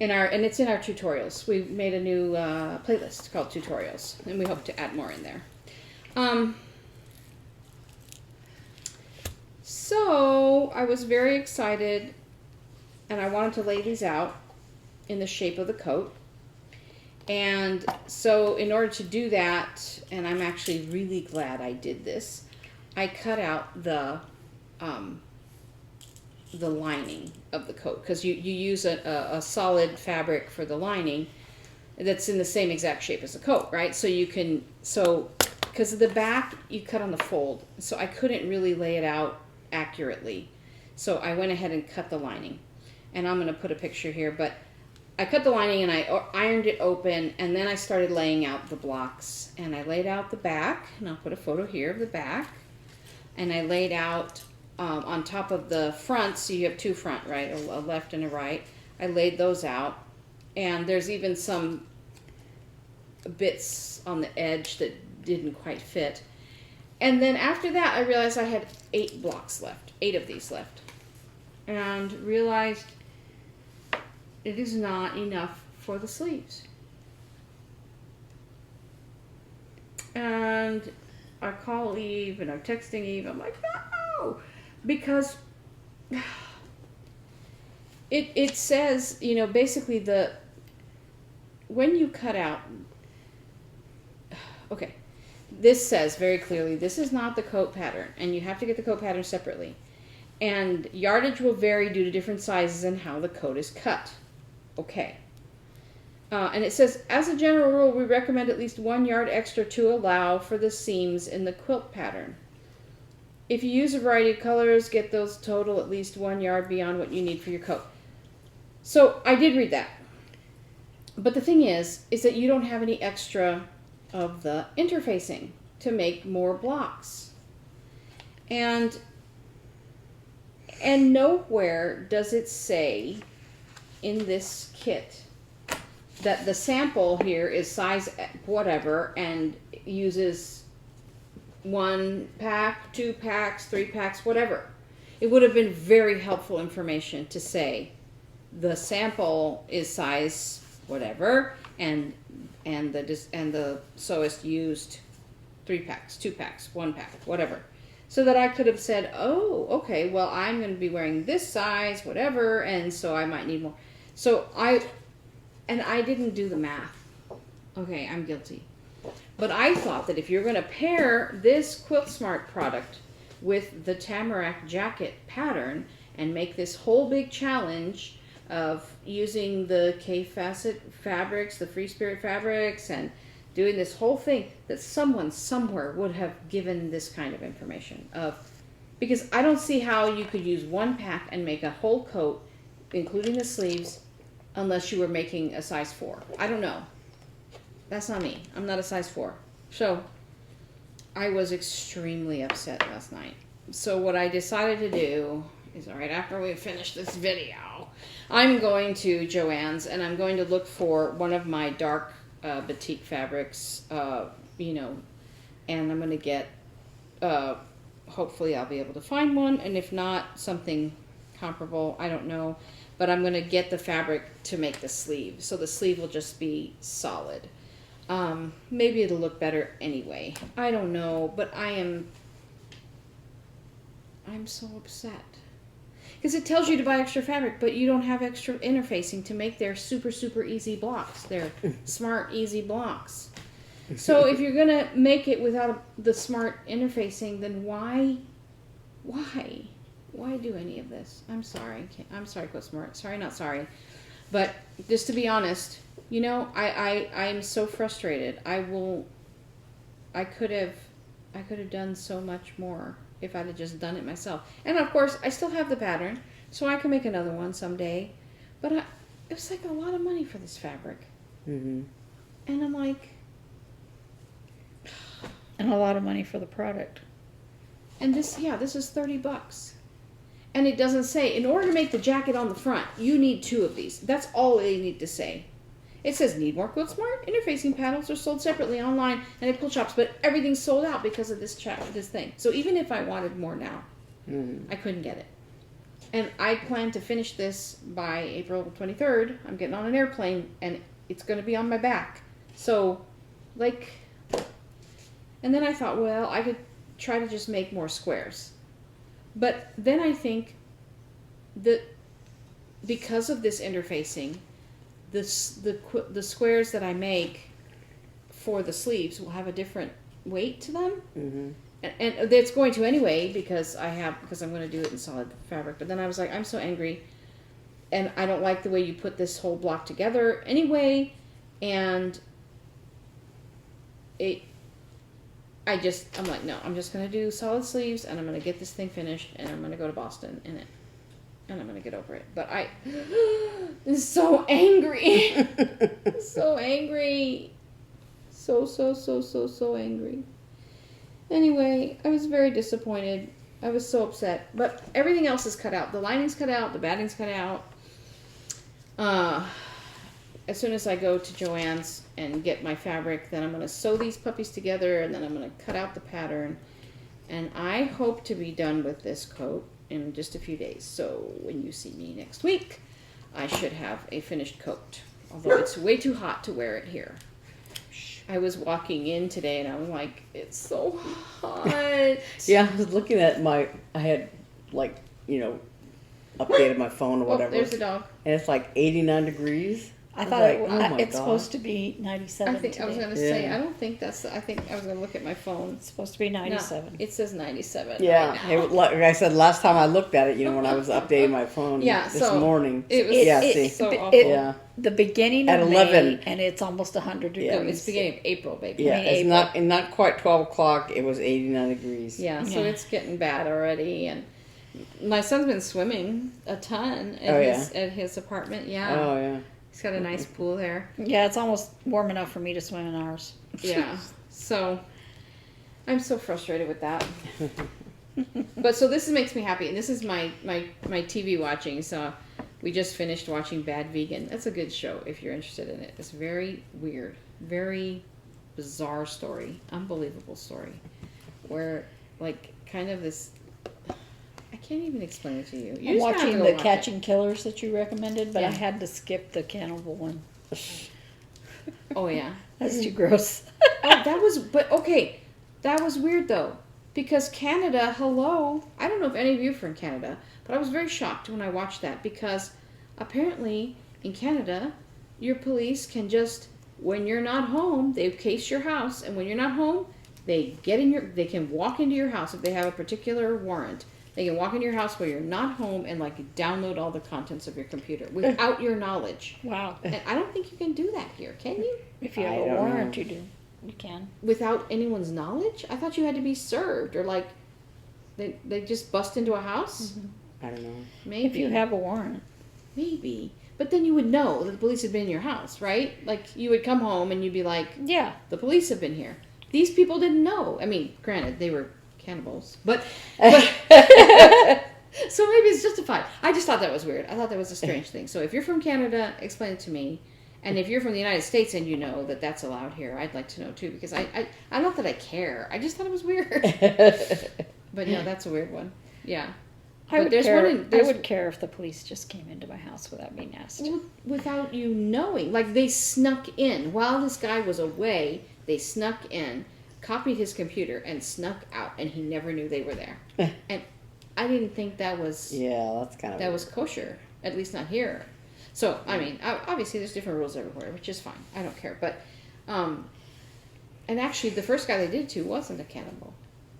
And it's in our tutorials. We made a new playlist called Tutorials, and we hope to add more in there. So I was very excited, and I wanted to lay these out. in the shape of the coat. And so in order to do that, and I'm actually really glad I did this, I cut out the lining of the coat, because you use a solid fabric for the lining that's in the same exact shape as the coat, right? So you can, because of the back, you cut on the fold, so I couldn't really lay it out accurately. So I went ahead and cut the lining. And I'm going to put a picture here, but I cut the lining and I ironed it open, and then I started laying out the blocks. And I laid out the back, and I'll put a photo here of the back. And I laid out on top of the front, so you have two front, right? A left and a right. I laid those out. And there's even some bits on the edge that didn't quite fit. And then after that, I realized I had 8 blocks left, 8 of these left. And realized it is not enough for the sleeves. And I call Eve and I'm texting Eve. I'm like, no! Because it says, you know, basically when you cut out, okay, this says very clearly, this is not the coat pattern, and you have to get the coat pattern separately. And yardage will vary due to different sizes and how the coat is cut. Okay. And it says, as a general rule, we recommend at least 1 yard extra to allow for the seams in the quilt pattern. If you use a variety of colors, get those total at least 1 yard beyond what you need for your coat. So I did read that. But the thing is that you don't have any extra of the interfacing to make more blocks. And nowhere does it say in this kit that the sample here is size whatever and uses 1 pack, 2 packs, 3 packs, whatever. It would have been very helpful information to say the sample is size whatever and the sewist used 3 packs, 2 packs, 1 pack, whatever. So that I could have said, oh, okay, well, I'm going to be wearing this size, whatever, and so I might need more. So I didn't do the math. Okay, I'm guilty. But I thought that if you're going to pair this Quilt Smart product with the Tamarack jacket pattern and make this whole big challenge of using the K-Facet fabrics, the Free Spirit fabrics, and doing this whole thing, that someone somewhere would have given this kind of information because I don't see how you could use 1 pack and make a whole coat, including the sleeves, unless you were making a size 4. I don't know. That's not me. I'm not a size 4. So I was extremely upset last night. So what I decided to do is, all right, after we finish this video, I'm going to Joann's and I'm going to look for one of my dark batik fabrics, you know, and I'm going to get, hopefully I'll be able to find one, and if not, something comparable, I don't know, but I'm going to get the fabric to make the sleeve, so the sleeve will just be solid. Maybe it'll look better anyway, I don't know, but I'm so upset. Because it tells you to buy extra fabric, but you don't have extra interfacing to make their super, super easy blocks. They're smart, easy blocks. So if you're going to make it without the smart interfacing, then why do any of this? I'm sorry. I'm sorry, Quilt Smart. Sorry, not sorry. But just to be honest, you know, I'm so frustrated. I could have done so much more if I'd have just done it myself. And of course, I still have the pattern, so I can make another one someday. But it was like a lot of money for this fabric. Mm-hmm. And I'm like... And a lot of money for the product. And this is $30. And it doesn't say, in order to make the jacket on the front, you need 2 of these. That's all they need to say. It says, need more Quilt Smart? Interfacing panels are sold separately online and at quilt shops, but everything's sold out because of this thing. So even if I wanted more now, I couldn't get it. And I plan to finish this by April 23rd. I'm getting on an airplane, and it's going to be on my back. So, like... And then I thought, well, I could try to just make more squares. But then I think that because of this interfacing, the squares that I make for the sleeves will have a different weight to them. Mm-hmm. And it's going to anyway because I'm going to do it in solid fabric. But then I was like, I'm so angry, and I don't like the way you put this whole block together anyway. And I'm like, no, I'm just going to do solid sleeves, and I'm going to get this thing finished, and I'm going to go to Boston in it, and I'm going to get over it. But I am so angry, so angry, so angry. Anyway, I was very disappointed. I was so upset. But everything else is cut out. The lining's cut out. The batting's cut out. As soon as I go to Joann's and get my fabric, then I'm going to sew these puppies together, and then I'm going to cut out the pattern. And I hope to be done with this coat in just a few days. So when you see me next week, I should have a finished coat. Although it's way too hot to wear it here. I was walking in today and I was like, it's so hot. Yeah, I was looking at I had updated my phone or whatever. Oh, there's a dog. And it's like 89 degrees. I thought it's supposed to be 97 I was going to say, I don't think that's, I think I was going to look at my phone. It's supposed to be 97. No, it says 97 Yeah, right now. like I said, last time I looked at it, when I was updating my phone this morning. It was so awful. The beginning at of 11, May, and it's almost 100 degrees. No, it's beginning of April, baby. Yeah, it's not quite 12 o'clock. It was 89 degrees. Yeah, so it's getting bad already. And my son's been swimming a ton at his apartment. Yeah. Oh, yeah. He's got a nice pool there. Yeah, it's almost warm enough for me to swim in ours. Yeah. So I'm so frustrated with that. But so this makes me happy, and this is my TV watching. So we just finished watching Bad Vegan. That's a good show if you're interested in it. It's very weird, very bizarre story, unbelievable story, where kind of this. I can't even explain it to you. I'm watching the Catching Killers that you recommended, but I had to skip the cannibal one. Oh yeah, that's too gross. That was weird though, because Canada, hello, I don't know if any of you are from Canada, but I was very shocked when I watched that, because apparently in Canada, your police can just, when you're not home, they case your house, and when you're not home, they can walk into your house if they have a particular warrant. They can walk into your house while you're not home and download all the contents of your computer without your knowledge. Wow. And I don't think you can do that here, can you? If you have a warrant, you do. You can. Without anyone's knowledge? I thought you had to be served, or they just bust into a house? Mm-hmm. I don't know. Maybe. If you have a warrant. Maybe. But then you would know that the police had been in your house, right? You would come home and you'd be like, yeah, the police have been here. These people didn't know. I mean, granted, they were cannibals, but so maybe it's justified. I just thought that was weird. I thought that was a strange thing. So if you're from Canada, explain it to me. And if you're from the United States and you know that that's allowed here, I'd like to know too, because I not that I care. I just thought it was weird. But no, that's a weird one. Yeah. I would care if the police just came into my house without being asked. Without you knowing. They snuck in. While this guy was away, they snuck in, copied his computer, and snuck out, and he never knew they were there. And I didn't think that was... Yeah, that's kind of... That was kosher. At least not here. So, I mean, obviously there's different rules everywhere, which is fine. I don't care. But, and actually, the first guy they did it to wasn't a cannibal.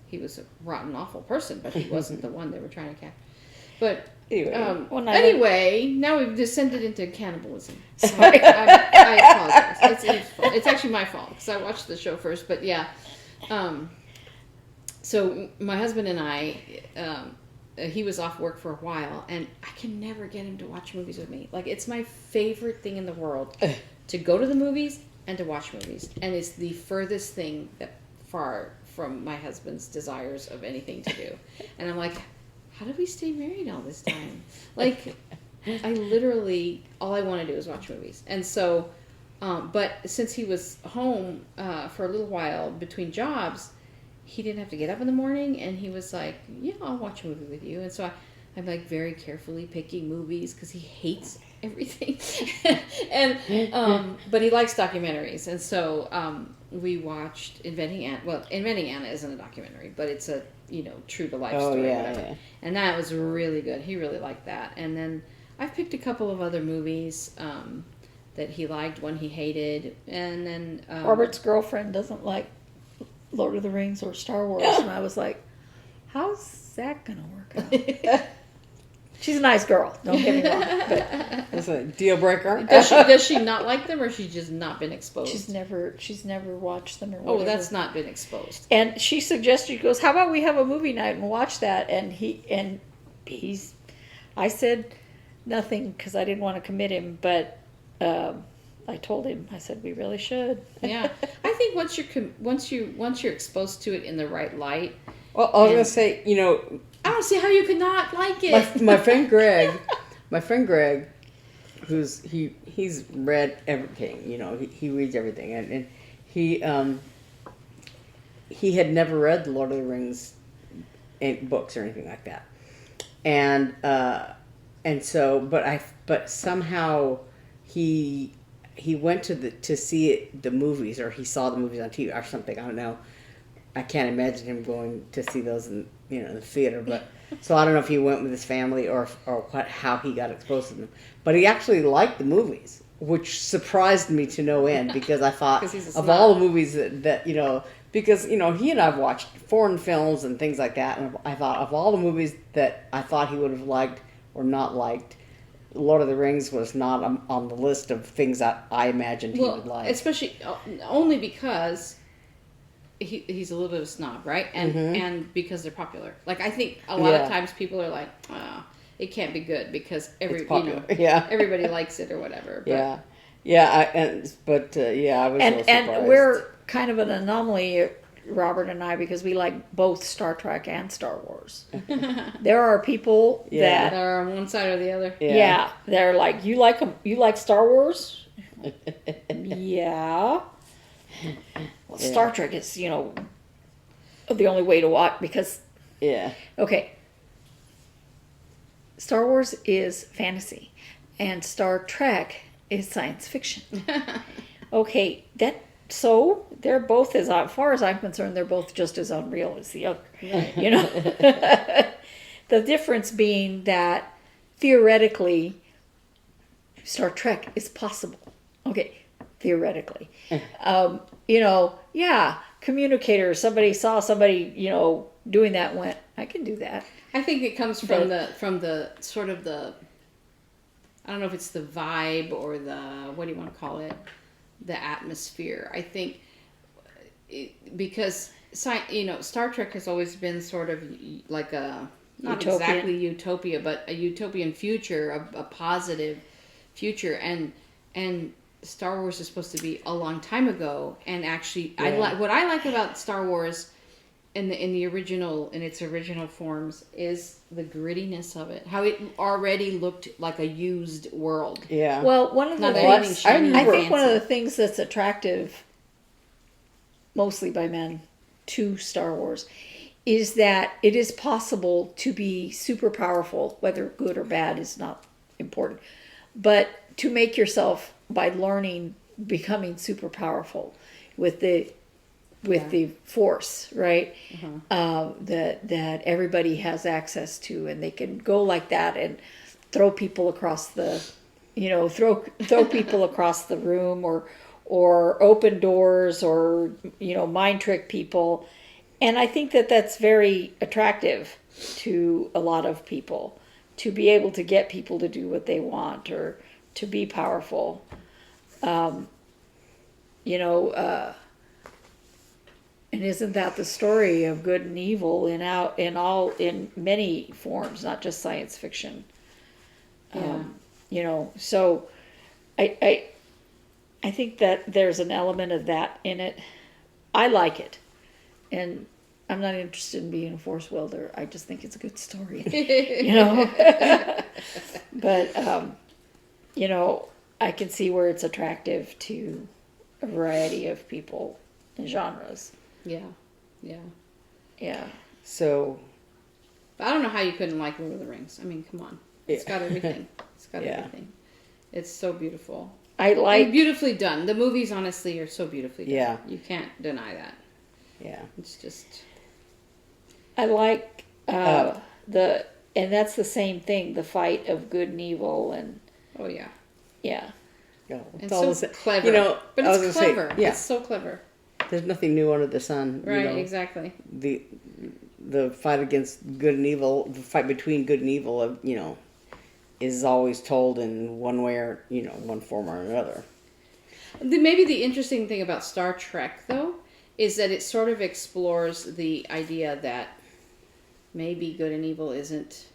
He was a rotten, awful person, but he wasn't the one they were trying to catch. But anyway, now we've descended into cannibalism. So I apologize. It's actually my fault, because I watched the show first. But yeah, so my husband and I, he was off work for a while, and I can never get him to watch movies with me. It's my favorite thing in the world to go to the movies and to watch movies, and it's the furthest thing far from my husband's desires of anything to do. And I'm like, how did we stay married all this time? I literally, all I want to do is watch movies. And so, but since he was home for a little while between jobs, he didn't have to get up in the morning, and he was like, yeah, I'll watch a movie with you. And so I'm very carefully picking movies, because he hates everything. And but he likes documentaries. And so we watched Inventing Anna. Well, Inventing Anna isn't a documentary, but it's a true to life story. Yeah. And that was really good. He really liked that. And then I've picked a couple of other movies. that he liked, one he hated, and then Robert's girlfriend doesn't like Lord of the Rings or Star Wars, and I was like, how's that gonna work out? She's a nice girl, don't get me wrong, but That's a deal breaker. does she not like them, or she's just not been exposed? she's never watched them or Oh, whatever. that's not been exposed. And she suggested, she goes, how about we have a movie night and watch that? And I said nothing because I didn't want to commit him, but I told him, I said, we really should. Yeah, I think once you're exposed to it in the right light. Well, I was gonna say, you know, I don't see how you could not like it. my friend Greg, he's read everything. You know, he reads everything, and he had never read the Lord of the Rings books or anything like that, and so, but somehow he went to see the movies, or he saw the movies on TV or something. I don't know. I can't imagine him going to see those in the theater, but so I don't know if he went with his family or how he got exposed to them. But he actually liked the movies, which surprised me to no end, because I thought of all the movies that because he and I've watched foreign films and things like that, and I thought of all the movies that I thought he would have liked or not liked, Lord of the Rings was not on the list of things that I imagined he would like. Especially only because he's a little bit of a snob, right? And because they're popular. Like, I think a lot of times people are like, oh, it can't be good because everybody likes it or whatever. But, I was a little surprised. And we're kind of an anomaly, Robert and I, because we like both Star Trek and Star Wars. There are people that are on one side or the other. Yeah, they're like, you like Star Wars? Yeah. Well, Star Trek is, the only way to watch, because okay, Star Wars is fantasy and Star Trek is science fiction. Okay, so they're both, as far as I'm concerned, they're both just as unreal as the other. Right. The difference being that theoretically Star Trek is possible. Okay, theoretically. Communicators, somebody saw somebody, doing that and went, I can do that. I think it comes from the sort of the, I don't know if it's the vibe or the, what do you want to call it? The atmosphere. I think because Star Trek has always been sort of like a, not Utopian. Exactly utopia, but a utopian future, a positive future, and Star Wars is supposed to be a long time ago. And actually, what I like about Star Wars in its original forms is the grittiness of it. How it already looked like a used world. Yeah. Well, one of the things, I think one of the things that's attractive, mostly by men, to Star Wars is that it is possible to be super powerful, whether good or bad is not important, but to make yourself, by learning, becoming super powerful with the force, right? That everybody has access to, and they can go like that and throw people across the, throw people across the room, or open doors, or mind trick people. And I think that that's very attractive to a lot of people, to be able to get people to do what they want, or to be powerful. And isn't that the story of good and evil in many forms, not just science fiction? So I think that there's an element of that in it. I like it, and I'm not interested in being a force welder. I just think it's a good story, But I can see where it's attractive to a variety of people and genres. Yeah. So, but I don't know how you couldn't like Lord of the Rings. I mean, come on, it's got everything. It's got everything. It's so beautiful. It's beautifully done. The movies, honestly, are so beautifully done. Yeah. You can't deny that. Yeah. It's just. I like and that's the same thing, the fight of good and evil, and oh yeah. Yeah. go. And It's all so the same. clever. You know, But I was it's gonna clever. say, yeah, It's so clever. there's nothing new under the sun. Right, You know, exactly. the fight against good and evil, the fight between good and evil, you know, is always told in one way or, you know, one form or another. Maybe the interesting thing about Star Trek, though, is that it sort of explores the idea that maybe good and evil isn't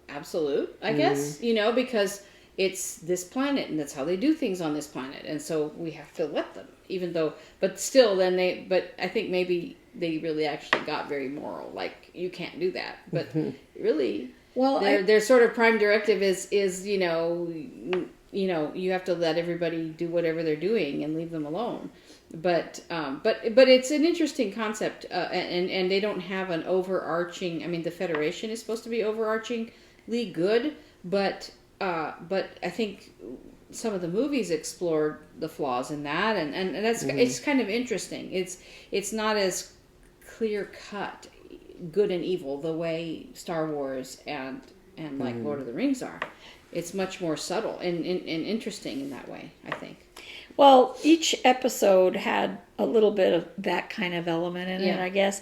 absolute, I guess, you know, because it's this planet and that's how they do things on this planet. And so we have to let them, even though, but still then but I think maybe they really actually got very moral. Like, you can't do that. But really, Well, their sort of prime directive is you know, you have to let everybody do whatever they're doing and leave them alone. But it's an interesting concept, and they don't have an overarching. I mean, the Federation is supposed to be overarchingly good, but I think some of the movies explored the flaws in that, and that's it's kind of interesting. It's not as clear cut good and evil the way Star Wars and like Lord of the Rings are. It's much more subtle and interesting in that way, I think. well, each episode had a little bit of that kind of element in it, Yeah. I guess.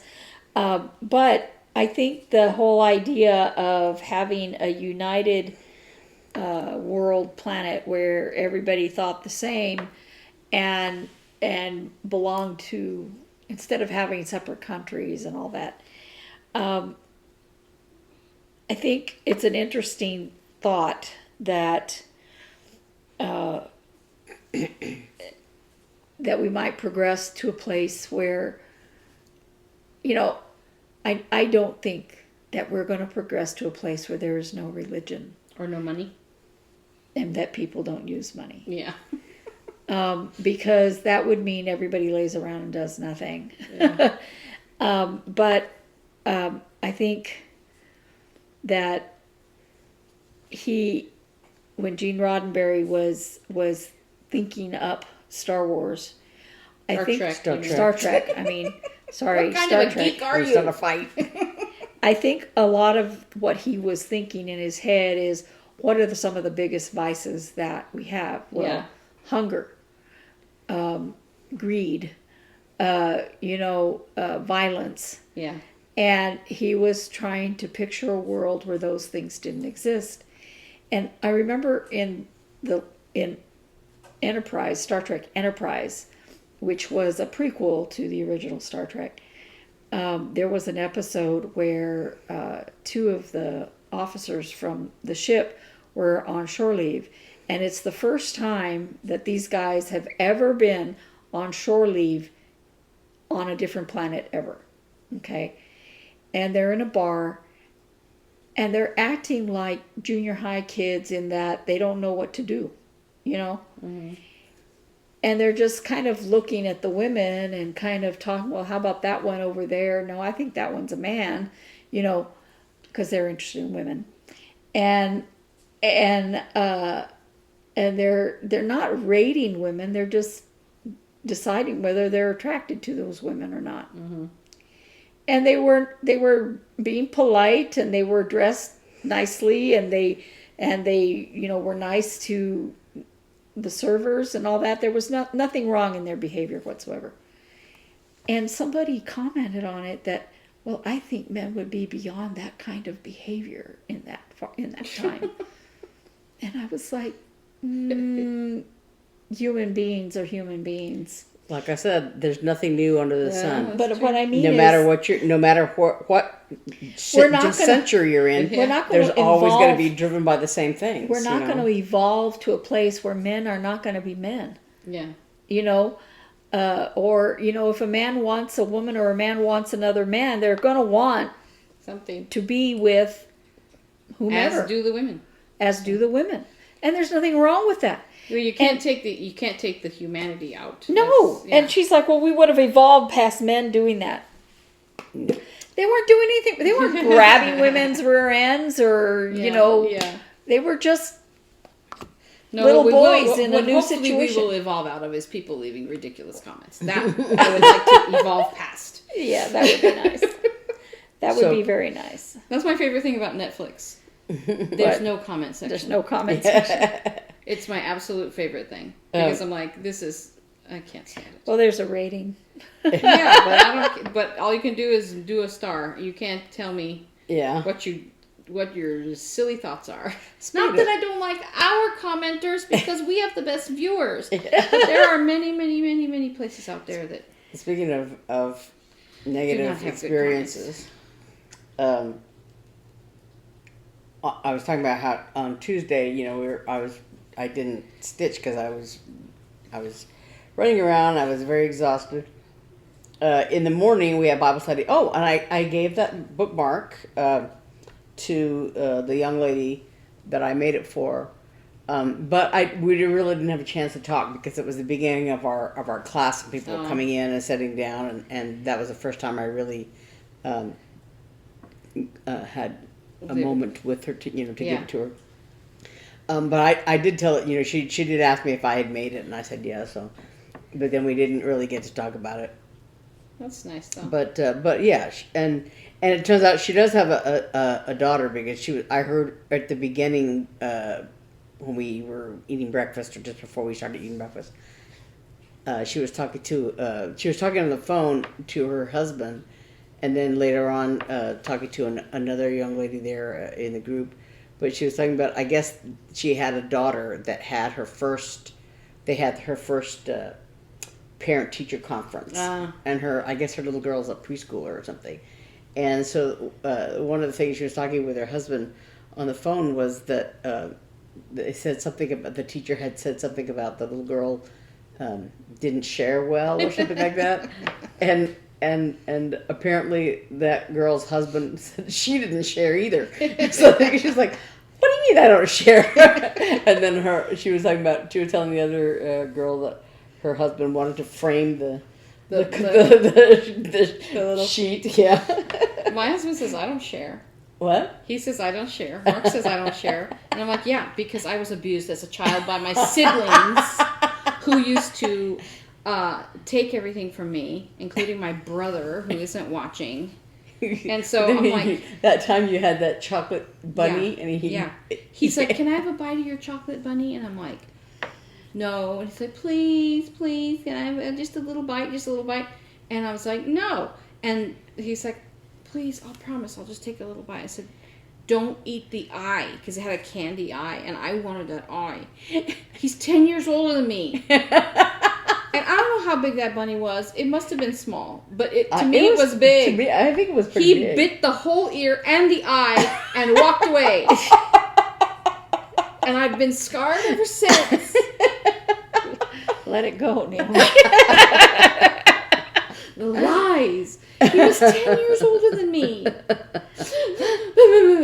But I think the whole idea of having a united world planet where everybody thought the same and belonged to, instead of having separate countries and all that, I think it's an interesting thought that that we might progress to a place where, you know, I don't think that we're going to progress to a place where there is no religion Or no money. and that people don't use money. Yeah. Because that would mean everybody lays around and does nothing. Yeah. But I think that when Gene Roddenberry was thinking up Star Wars, Star Trek. Star Trek. I mean, sorry, What kind Star of a Trek. geek are It's not you? a fight. I think a lot of what he was thinking in his head is, what are some of the biggest vices that we have? Well, Yeah. hunger, greed, violence. Yeah. And he was trying to picture a world where those things didn't exist. And I remember in Enterprise, Star Trek Enterprise, which was a prequel to the original Star Trek, there was an episode where two of the officers from the ship were on shore leave. And it's the first time that these guys have ever been on shore leave on a different planet ever. Okay? And they're in a bar, and they're acting like junior high kids in that they don't know what to do, you know? Mm-hmm. And they're just kind of looking at the women and kind of talking, well, how about that one over there? No, I think that one's a man, because they're interested in women. And they're not rating women, they're just deciding whether they're attracted to those women or not. Mm-hmm. And they were being polite, and they were dressed nicely, and they were nice to the servers and all that. There was nothing wrong in their behavior whatsoever. And somebody commented on it that, well, I think men would be beyond that kind of behavior in that time. And I was like, human beings are human beings. Like I said, there's nothing new under the sun. But what I mean No is, matter what century you're in, we're not going there's to always going to evolve. be driven by the same things. We're not going to evolve to a place where men are not going to be men. Yeah. Or if a man wants a woman or a man wants another man, they're going to want Something. to be with whomever. As do the women. As do the women. And there's nothing wrong with that. Well, you can't take the humanity out. No. That's- yeah. And she's like, well, we would have evolved past men doing that. They weren't doing anything. They weren't grabbing women's rear ends or, Yeah. they were just No, little what boys in a what new hopefully situation. we will evolve out of is people leaving ridiculous comments. That I would like to evolve past. Yeah, that would be nice. That would So- be very nice. That's my favorite thing about Netflix. There's no comment section. There's no comment section. It's my absolute favorite thing because I'm like, I can't stand it. Well, there's a rating. Yeah, but all you can do is do a star. You can't tell me what your silly thoughts are. It's not that I don't like our commenters because we have the best viewers. But there are many, many, many, many places out there that. Speaking of negative experiences, I was talking about how on Tuesday, I didn't stitch because I was running around. I was very exhausted. In the morning, we had Bible study. Oh, and I gave that bookmark to the young lady that I made it for. But we really didn't have a chance to talk because it was the beginning of our class and people were coming in and sitting down, and that was the first time I really had a moment with her to give it to her. But I did tell her, she did ask me if I had made it, and I said yeah. So, but then we didn't really get to talk about it. That's nice though. But yeah, and it turns out she does have a daughter because I heard at the beginning when we were eating breakfast or just before we started eating breakfast, she was talking on the phone to her husband, and then later on talking to another young lady there in the group. But she was talking about, I guess she had a daughter that had her first parent-teacher conference. And I guess her little girl's a preschooler or something. And so one of the things she was talking with her husband on the phone was that they said something about, the teacher had said something about the little girl didn't share well or something like that. And apparently that girl's husband said she didn't share either. So she was like, what do you mean I don't share? And then she was telling the other girl that her husband wanted to frame the little sheet. Yeah. My husband says I don't share. What? He says I don't share. Mark says I don't share. And I'm like, yeah, because I was abused as a child by my siblings who used to take everything from me, including my brother who isn't watching. And so I'm like, that time you had that chocolate bunny, and he's like, can I have a bite of your chocolate bunny? And I'm like, no. And he's like, please, can I have just a little bite? And I was like, no. And he's like, please, I'll promise, I'll just take a little bite. I said, don't eat the eye, because it had a candy eye, and I wanted that eye. He's 10 years older than me. And I don't know how big that bunny was. It must have been small, but to me it was big. To me, I think it was pretty big. He bit the whole ear and the eye and walked away. And I've been scarred ever since. Let it go, Neil. The lies. He was 10 years older than me.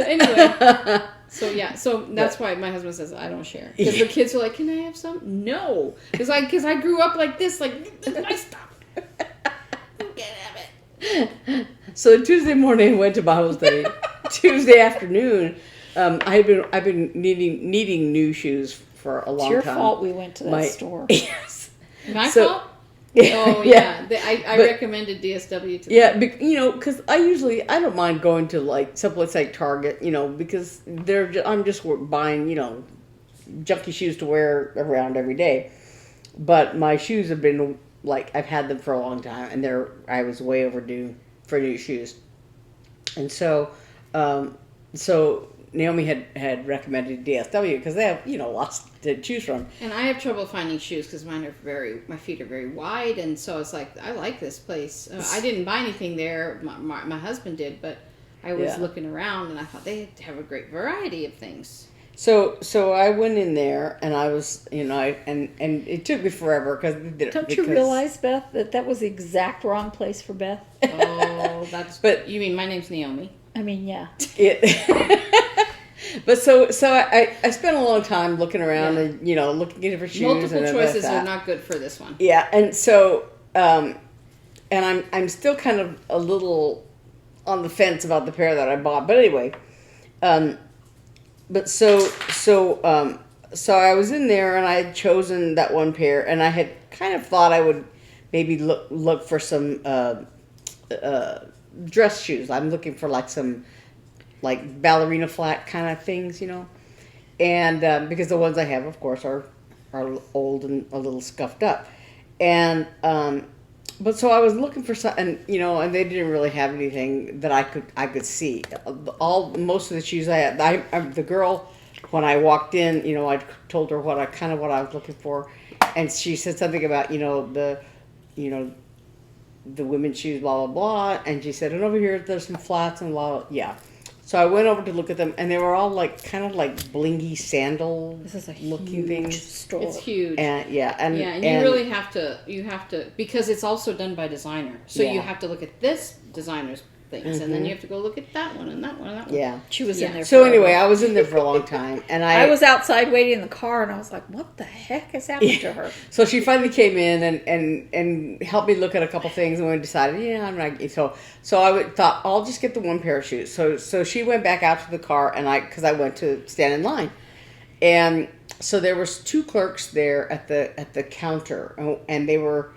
Anyway. So that's why my husband says I don't share. Because the kids are like, can I have some? No. Because I grew up like this, like, this is my stuff. You can't have it. So Tuesday morning I went to Bible study. Tuesday afternoon, I've been needing new shoes for a long time. It's your fault we went to that store. Yes. My fault? Oh yeah, I recommended DSW to them. Yeah, because I don't mind going to like someplace like Target, because I'm just buying, junky shoes to wear around every day. But my shoes have been I've had them for a long time, and I was way overdue for new shoes. And so Naomi had recommended DSW because they have lots to choose from. And I have trouble finding shoes because my feet are very wide, and so it's like I like this place. I didn't buy anything there. My husband did, but I was looking around and I thought they have a great variety of things. So I went in there and I was and it took me forever Don't you realize, Beth, that was the exact wrong place for Beth? Oh, but you mean my name's Naomi? I mean, yeah. But so I spent a long time looking around and looking at different shoes. Multiple choices are not good for this one. Yeah, and so and I'm still kind of a little on the fence about the pair that I bought. But anyway, but so I was in there and I had chosen that one pair, and I had kind of thought I would maybe look for some dress shoes. I'm looking for some like ballerina flat kind of things, and because the ones I have, of course, are old and a little scuffed up, and but so I was looking for some, and and they didn't really have anything that I could see. Most of the shoes I had, the girl, when I walked in, I told her what I was looking for, and she said something about the women's shoes, blah blah blah, and she said, and over here there's some flats and blah, blah. Yeah. So I went over to look at them, and they were all kind of like blingy sandal This is a looking huge things. store. It's huge. And and you really have to, because it's also done by designer. So you have to look at this designer's things, and then you have to go look at that one and that one and that one. Yeah. She was in there. So anyway, I was in there for a long time, and I was outside waiting in the car, and I was like, "What the heck has happened to her?" So she finally came in and helped me look at a couple things, and we decided, I'm not. So I thought I'll just get the one pair of shoes. So she went back out to the car, and because I went to stand in line, and so there was two clerks there at the counter, and they were.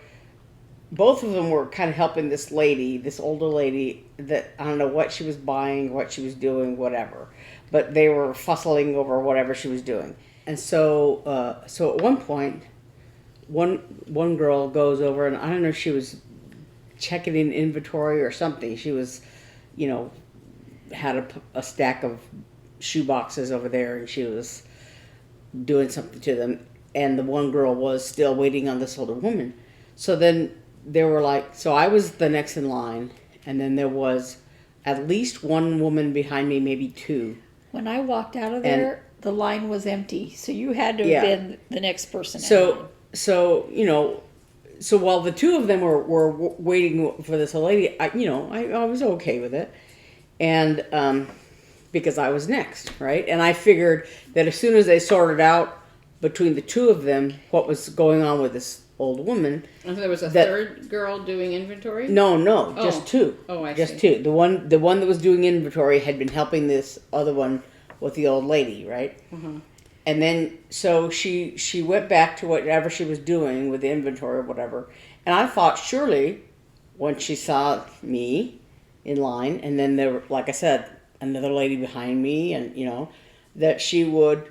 Both of them were kind of helping this older lady, that I don't know what she was buying, what she was doing, whatever. But they were fussing over whatever she was doing. And so at one point, one girl goes over, and I don't know if she was checking in inventory or something. She was, had a stack of shoe boxes over there, and she was doing something to them. And the one girl was still waiting on this older woman. So then there were so I was the next in line, and then there was at least one woman behind me, maybe two. When I walked out of there, the line was empty, so you had to have been the next person. So while the two of them were waiting for this old lady, I was okay with it, and because I was next, right? And I figured that as soon as they sorted out between the two of them what was going on with this old woman. And there was a third girl doing inventory? No, just two. Oh, I just see. two. The one that was doing inventory had been helping this other one with the old lady, right? Mm-hmm. And then so she went back to whatever she was doing with the inventory or whatever. And I thought surely when she saw me in line, and then there were, like I said, another lady behind me, and that she would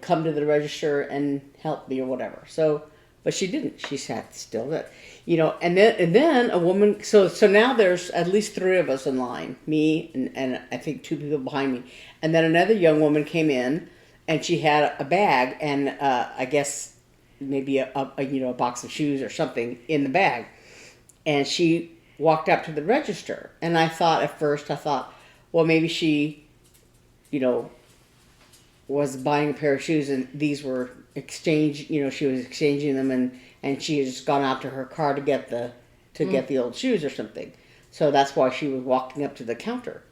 come to the register and help me or whatever. So. But she didn't. She sat still. And then a woman. So now there's at least three of us in line. Me and I think two people behind me. And then another young woman came in, and she had a bag and I guess maybe a box of shoes or something in the bag. And she walked up to the register, and I thought at first, well, maybe she, was buying a pair of shoes, and these were she was exchanging them, and she had just gone out to her car to get the old shoes or something. So that's why she was walking up to the counter.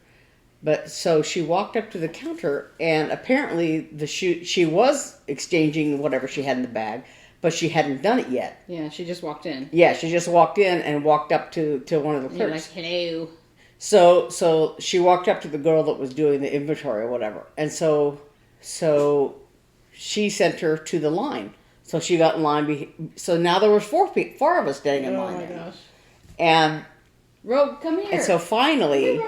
But so she walked up to the counter, and apparently she was exchanging whatever she had in the bag, but she hadn't done it yet. Yeah, she just walked in. Yeah, she just walked in and walked up to one of the clerks. You're like, hello. So she walked up to the girl that was doing the inventory or whatever, and so she sent her to the line. So she got in line. So now there was four of us standing in line. Oh my gosh! And Rogue, come here. And so finally,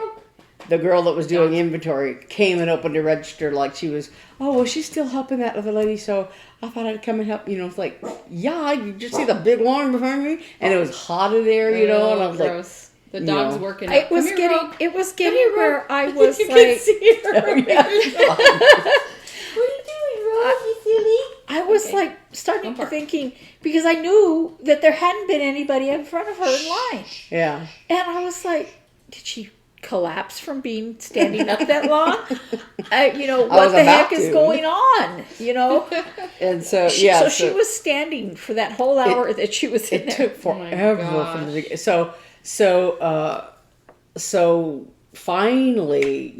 the girl that was doing inventory came and opened the register like she was. Oh, well, she's still helping that other lady. So I thought I'd come and help. It's like, yeah, you just see the big line behind me, and it was hot in there, and I was gross. The dog's working. It was getting where I was you like, can see her. Oh, yeah. What are you doing, Rose? You silly? I was like starting to thinking, because I knew that there hadn't been anybody in front of her in line. Yeah. And I was like, did she collapse from standing up that long? What the heck is going on? And so, So she was standing for that whole hour that she was in there. It took forever from the beginning. So finally,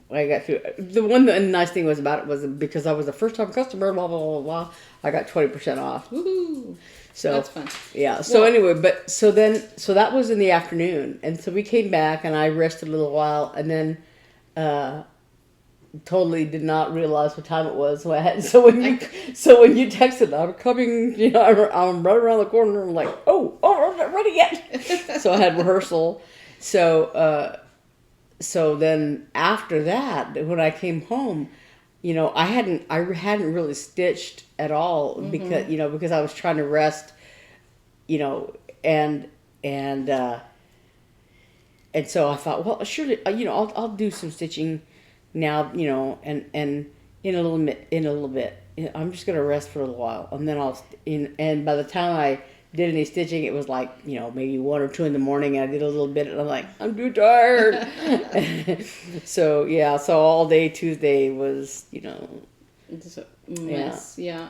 I got through. The nice thing was about it was because I was a first time customer, blah blah blah blah. I got 20% off. Woohoo! So that's fun. Yeah. So anyway, so that was in the afternoon, and so we came back, and I rested a little while, and then totally did not realize what time it was. So when you texted, I'm coming, I'm right around the corner. I'm like, oh, I'm not ready yet. So I had rehearsal. So so then after that, when I came home, I hadn't really stitched at all because I was trying to rest, and so I thought, well, surely, I'll do some stitching now, and in a little bit, I'm just gonna rest for a little while, and then and by the time I did any stitching, it was like, maybe 1 or 2 in the morning, and I did a little bit, and I'm like, I'm too tired. So all day Tuesday was, It's a mess. Yeah.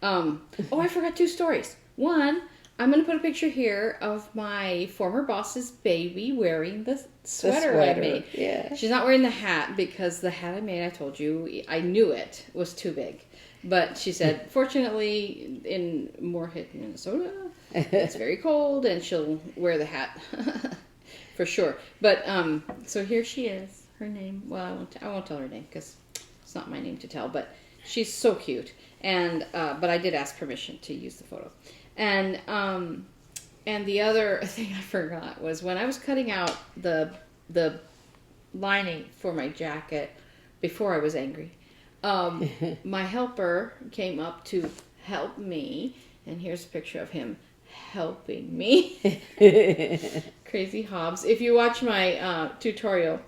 I forgot 2 stories. One, I'm going to put a picture here of my former boss's baby wearing the sweater I made. Yeah. She's not wearing the hat because the hat I made, I told you, I knew it was too big. But she said, fortunately, in Moorhead, Minnesota, it's very cold, and she'll wear the hat for sure. But so here she is. Her name. Well, I won't tell her name because it's not my name to tell. But she's so cute, and but I did ask permission to use the photo. And the other thing I forgot was when I was cutting out the lining for my jacket before I was angry. My helper came up to help me, and here's a picture of him helping me. Crazy Hobbs. If you watch my tutorial,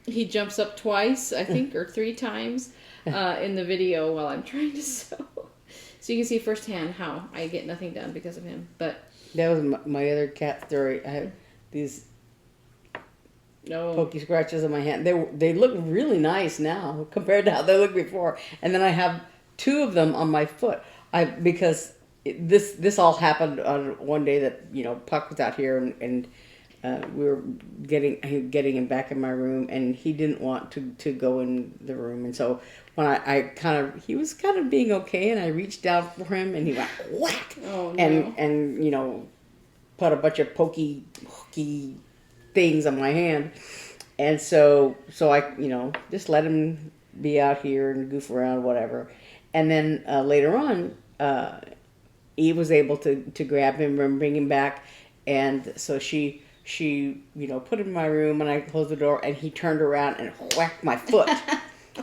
he jumps up twice, I think, or 3 times in the video while I'm trying to sew. So you can see firsthand how I get nothing done because of him. But that was my other cat story. I have these pokey scratches on my hand. They look really nice now compared to how they looked before. And then I have 2 of them on my foot. Because this all happened on one day that Puck was out here and we were getting him back in my room, and he didn't want to go in the room. And so when he was kind of being okay, and I reached out for him, and he went whack, and put a bunch of pokey hooky things on my hand. And so I just let him be out here and goof around, whatever. And then later on, Eve was able to grab him and bring him back, and so she put him in my room, and I closed the door, and he turned around and whacked my foot.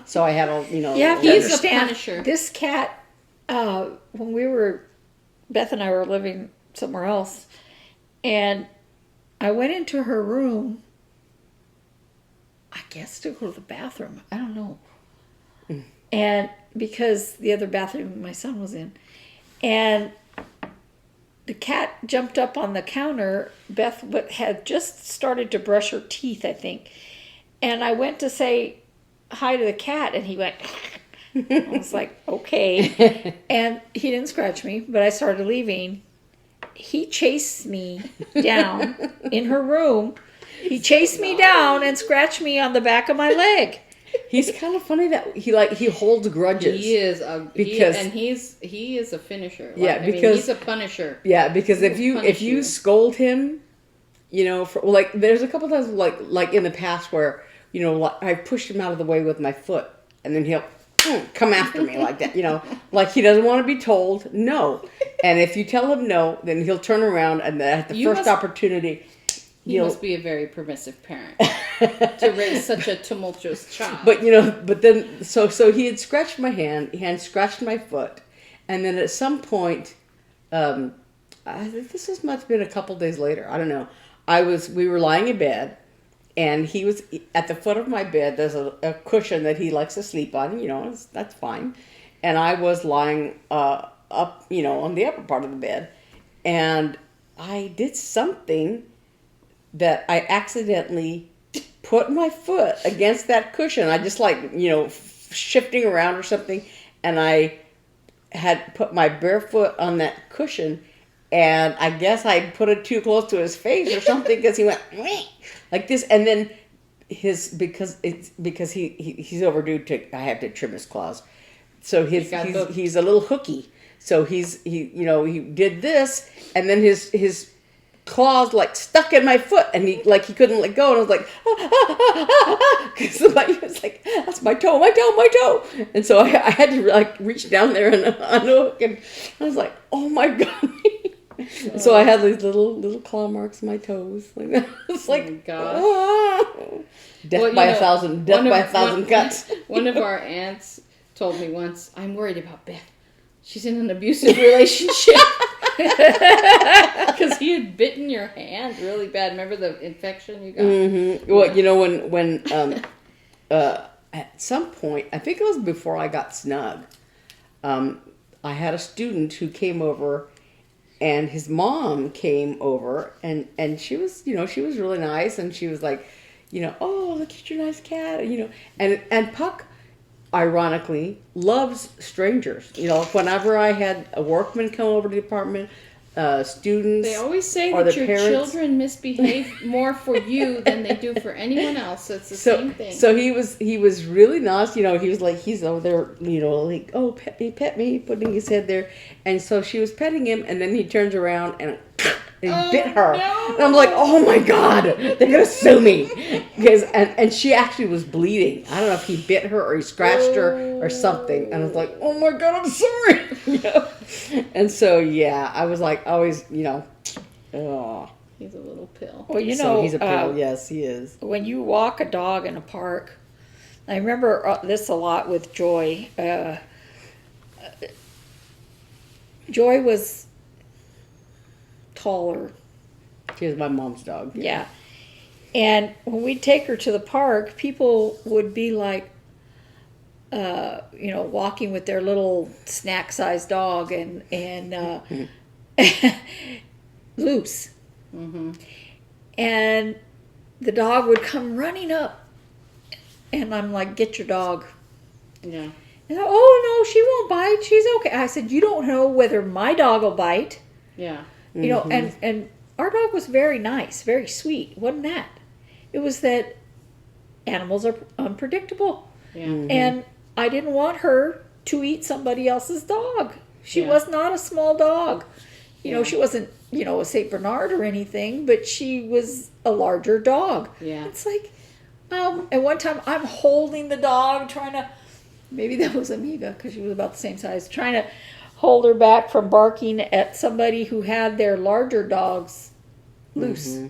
So I had he's a punisher. This cat, when Beth and I were living somewhere else, and I went into her room, I guess to go to the bathroom. I don't know. And because the other bathroom my son was in. And the cat jumped up on the counter. Beth had just started to brush her teeth, I think. And I went to say hi to the cat, and he went... I was like, okay. And he didn't scratch me, but I started leaving. He chased me down in her room. He chased me down and scratched me on the back of my leg. He's kind of funny that he holds grudges. He is he is a finisher. He's a punisher. Yeah, because if you scold him, there's a couple times like in the past where I pushed him out of the way with my foot, and then he'll come after me like that. Like he doesn't want to be told no, and if you tell him no, then he'll turn around, and at the first opportunity. He must be a very permissive parent to raise such a tumultuous child. But then so he had scratched my hand, he had scratched my foot, and then at some point, this must have been a couple days later. I don't know. We were lying in bed, and he was at the foot of my bed. There's a cushion that he likes to sleep on. That's fine, and I was lying up, on the upper part of the bed, and I did something that I accidentally put my foot against that cushion. I just shifting around or something, and I had put my bare foot on that cushion, and I guess I put it too close to his face or something because he went like this, and then because he's overdue I have to trim his claws, so he's a little hooky, so he did this, and then his claws stuck in my foot, and he couldn't let go, and I was like, because somebody was like, that's my toe, and so I had to reach down there and unhook, and I was like, oh my god. So I had these little claw marks on my toes, like that. It's like, gosh. Oh. Death Well, you by know, a thousand cuts. One of our aunts told me once, I'm worried about Beth. She's in an abusive relationship. Because he had bitten your hand really bad. Remember the infection you got? Mm-hmm. Well, you know, when at some point, I think it was before I got snug, I had a student who came over, and his mom came over, and she was, you know, she was really nice, and she was like, you know, oh, look at your nice cat, you know, and Puck, ironically, loves strangers. You know, whenever I had a workman come over to the apartment, students. They always say or that the your parents. children misbehave more for you than they do for anyone else. So it's the same thing. So he was really nice. You know, he was like, he's over there, you know, like, oh, pet me, putting his head there. And so she was petting him, and then he turns around and he bit her. No. And I'm like, oh my God, they're gonna sue me. And she actually was bleeding. I don't know if he bit her or he scratched her or something. And I was like, oh my God, I'm sorry. You know? And so yeah, I was like, always, you know, oh. He's a little pill. Well, you So know, he's a pill. Yes, he is. when you walk a dog in a park, I remember this a lot with Joy. Joy was taller. She was my mom's dog. Yeah. And when we'd take her to the park, people would be like, you know, walking with their little snack-sized dog and loose. Mm-hmm. And the dog would come running up, and I'm like, get your dog. Yeah. And oh, no, she won't bite. She's okay. I said, you don't know whether my dog will bite. Yeah. You know, and our dog was very nice, very sweet. It wasn't that. It was that animals are unpredictable. Yeah. And I didn't want her to eat somebody else's dog. She Yeah. was not a small dog. You know, Yeah. she wasn't, you know, a St. Bernard or anything, but she was a larger dog. Yeah. It's like, and one time I'm holding the dog, trying to, maybe that was Amiga because she was about the same size, trying to hold her back from barking at somebody who had their larger dogs loose. Mm-hmm.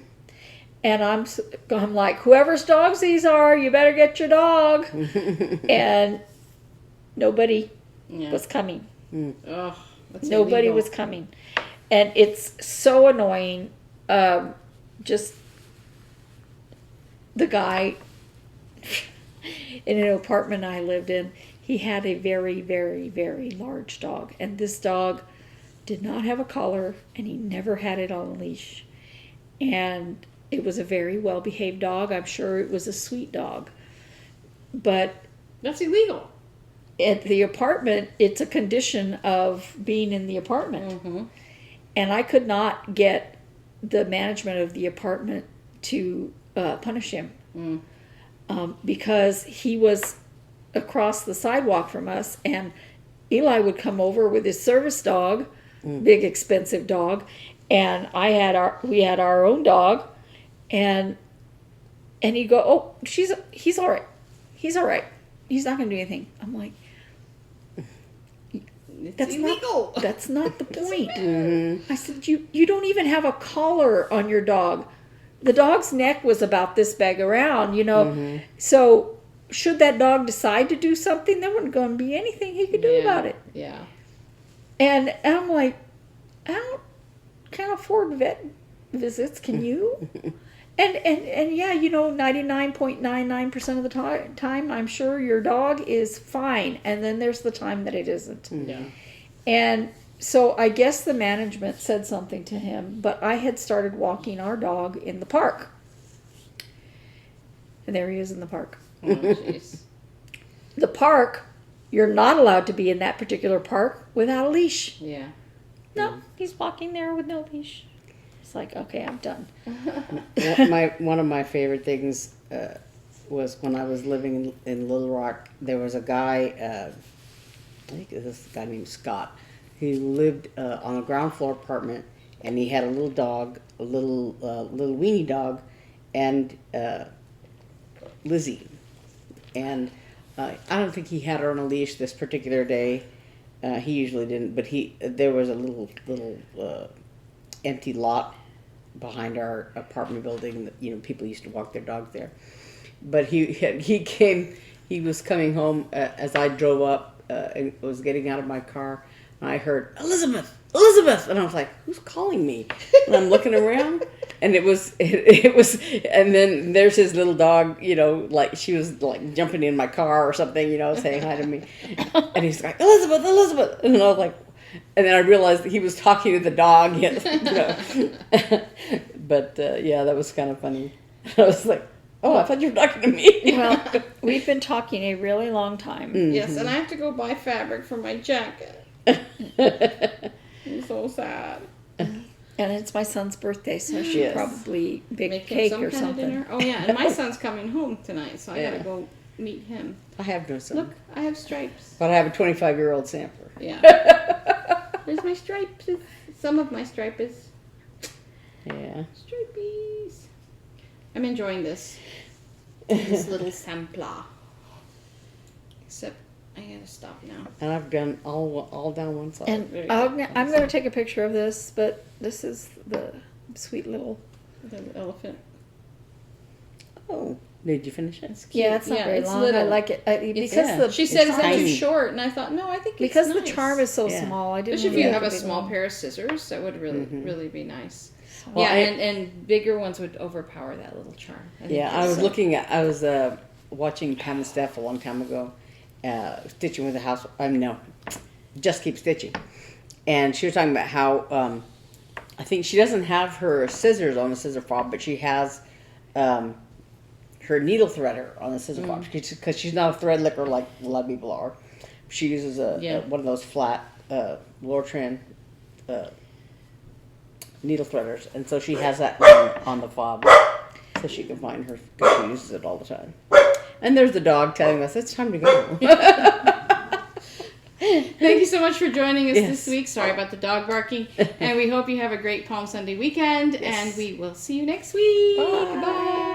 And I'm like, whoever's dogs these are, you better get your dog. And nobody Yeah. was coming. Oh, that's Nobody illegal. was coming. And it's so annoying. Just the guy in an apartment I lived in, he had a very, very, very large dog. And this dog did not have a collar, and he never had it on a leash. And it was a very well-behaved dog. I'm sure it was a sweet dog. But That's illegal. at the apartment, it's a condition of being in the apartment. Mm-hmm. And I could not get the management of the apartment to punish him because he was across the sidewalk from us, and Eli would come over with his service dog, big expensive dog, and we had our own dog, and he'd go, oh, he's all right, he's not going to do anything. I'm like, It's That's illegal. that's not the point. Mm-hmm. I said, you don't even have a collar on your dog. The dog's neck was about this big around, you know. So should that dog decide to do something, there wasn't going to be anything he could do about it. Yeah. And I'm like, can't afford vet visits, can you? And yeah, you know, 99.99% of the time, I'm sure your dog is fine. And then there's the time that it isn't. Yeah. And so I guess the management said something to him, but I had started walking our dog in the park. And there he is in the park. Oh, jeez. The park, you're not allowed to be in that particular park without a leash. Yeah. No, he's walking there with no leash. It's like, okay, I'm done. One of my favorite things was when I was living in Little Rock. There was a guy, I think it was a guy named Scott. He lived on a ground floor apartment, and he had a little dog, a little weenie dog, and Lizzie. And I don't think he had her on a leash this particular day. He usually didn't, but there was a little empty lot behind our apartment building that, you know, people used to walk their dogs there. but he came. He was coming home as I drove up and was getting out of my car, and I heard Elizabeth, Elizabeth, and I was like, "Who's calling me?" And I'm looking around, and it was, and then there's his little dog, you know, like she was like jumping in my car or something, you know, saying hi to me, and he's like, "Elizabeth, Elizabeth," and I was like, and then I realized he was talking to the dog, you know. But yeah, that was kind of funny. I was like, "Oh, I thought you were talking to me." Well, we've been talking a really long time. Yes, and I have to go buy fabric for my jacket. I'm so sad. And it's my son's birthday, so I should probably bake Make him cake some or kind of something. dinner. Oh yeah, and my son's coming home tonight, so I Yeah. gotta go meet him. I have no son. Look, I have stripes. But I have a 25-year-old sampler. Yeah. There's my stripes. Some of my stripes. Yeah. Stripies. I'm enjoying this. This little sampler. Except I gotta stop now. And I've done all down one side. And Very I'm good. going to take a picture of this, but this is the sweet little... The elephant. Oh, did you finish it? It's cute. Yeah, it's not very it's long. little. I like it. Because Yeah. the She said it's charm too tiny. short, and I thought, no, I think it's because nice. the charm is so Yeah. small. I didn't Especially if really you like have a big small one. pair of scissors, that would really, really be nice. Well, yeah, I- and bigger ones would overpower that little charm. I think Yeah, I it's was looking at, I was watching Pam and Steph a long time ago, stitching with the house. No, Just Keep Stitching, and she was talking about how I think she doesn't have her scissors on the scissor fob, but she has her needle threader on the scissor fob because she's not a thread licker like a lot of people are. She uses one of those flat Lortran needle threaders, and so she has that on the fob, so she can find her because she uses it all the time. And there's the dog telling us it's time to go. Thank you so much for joining us Yes. this week. Sorry about the dog barking. And we hope you have a great Palm Sunday weekend. Yes. And we will see you next week. Bye. Bye.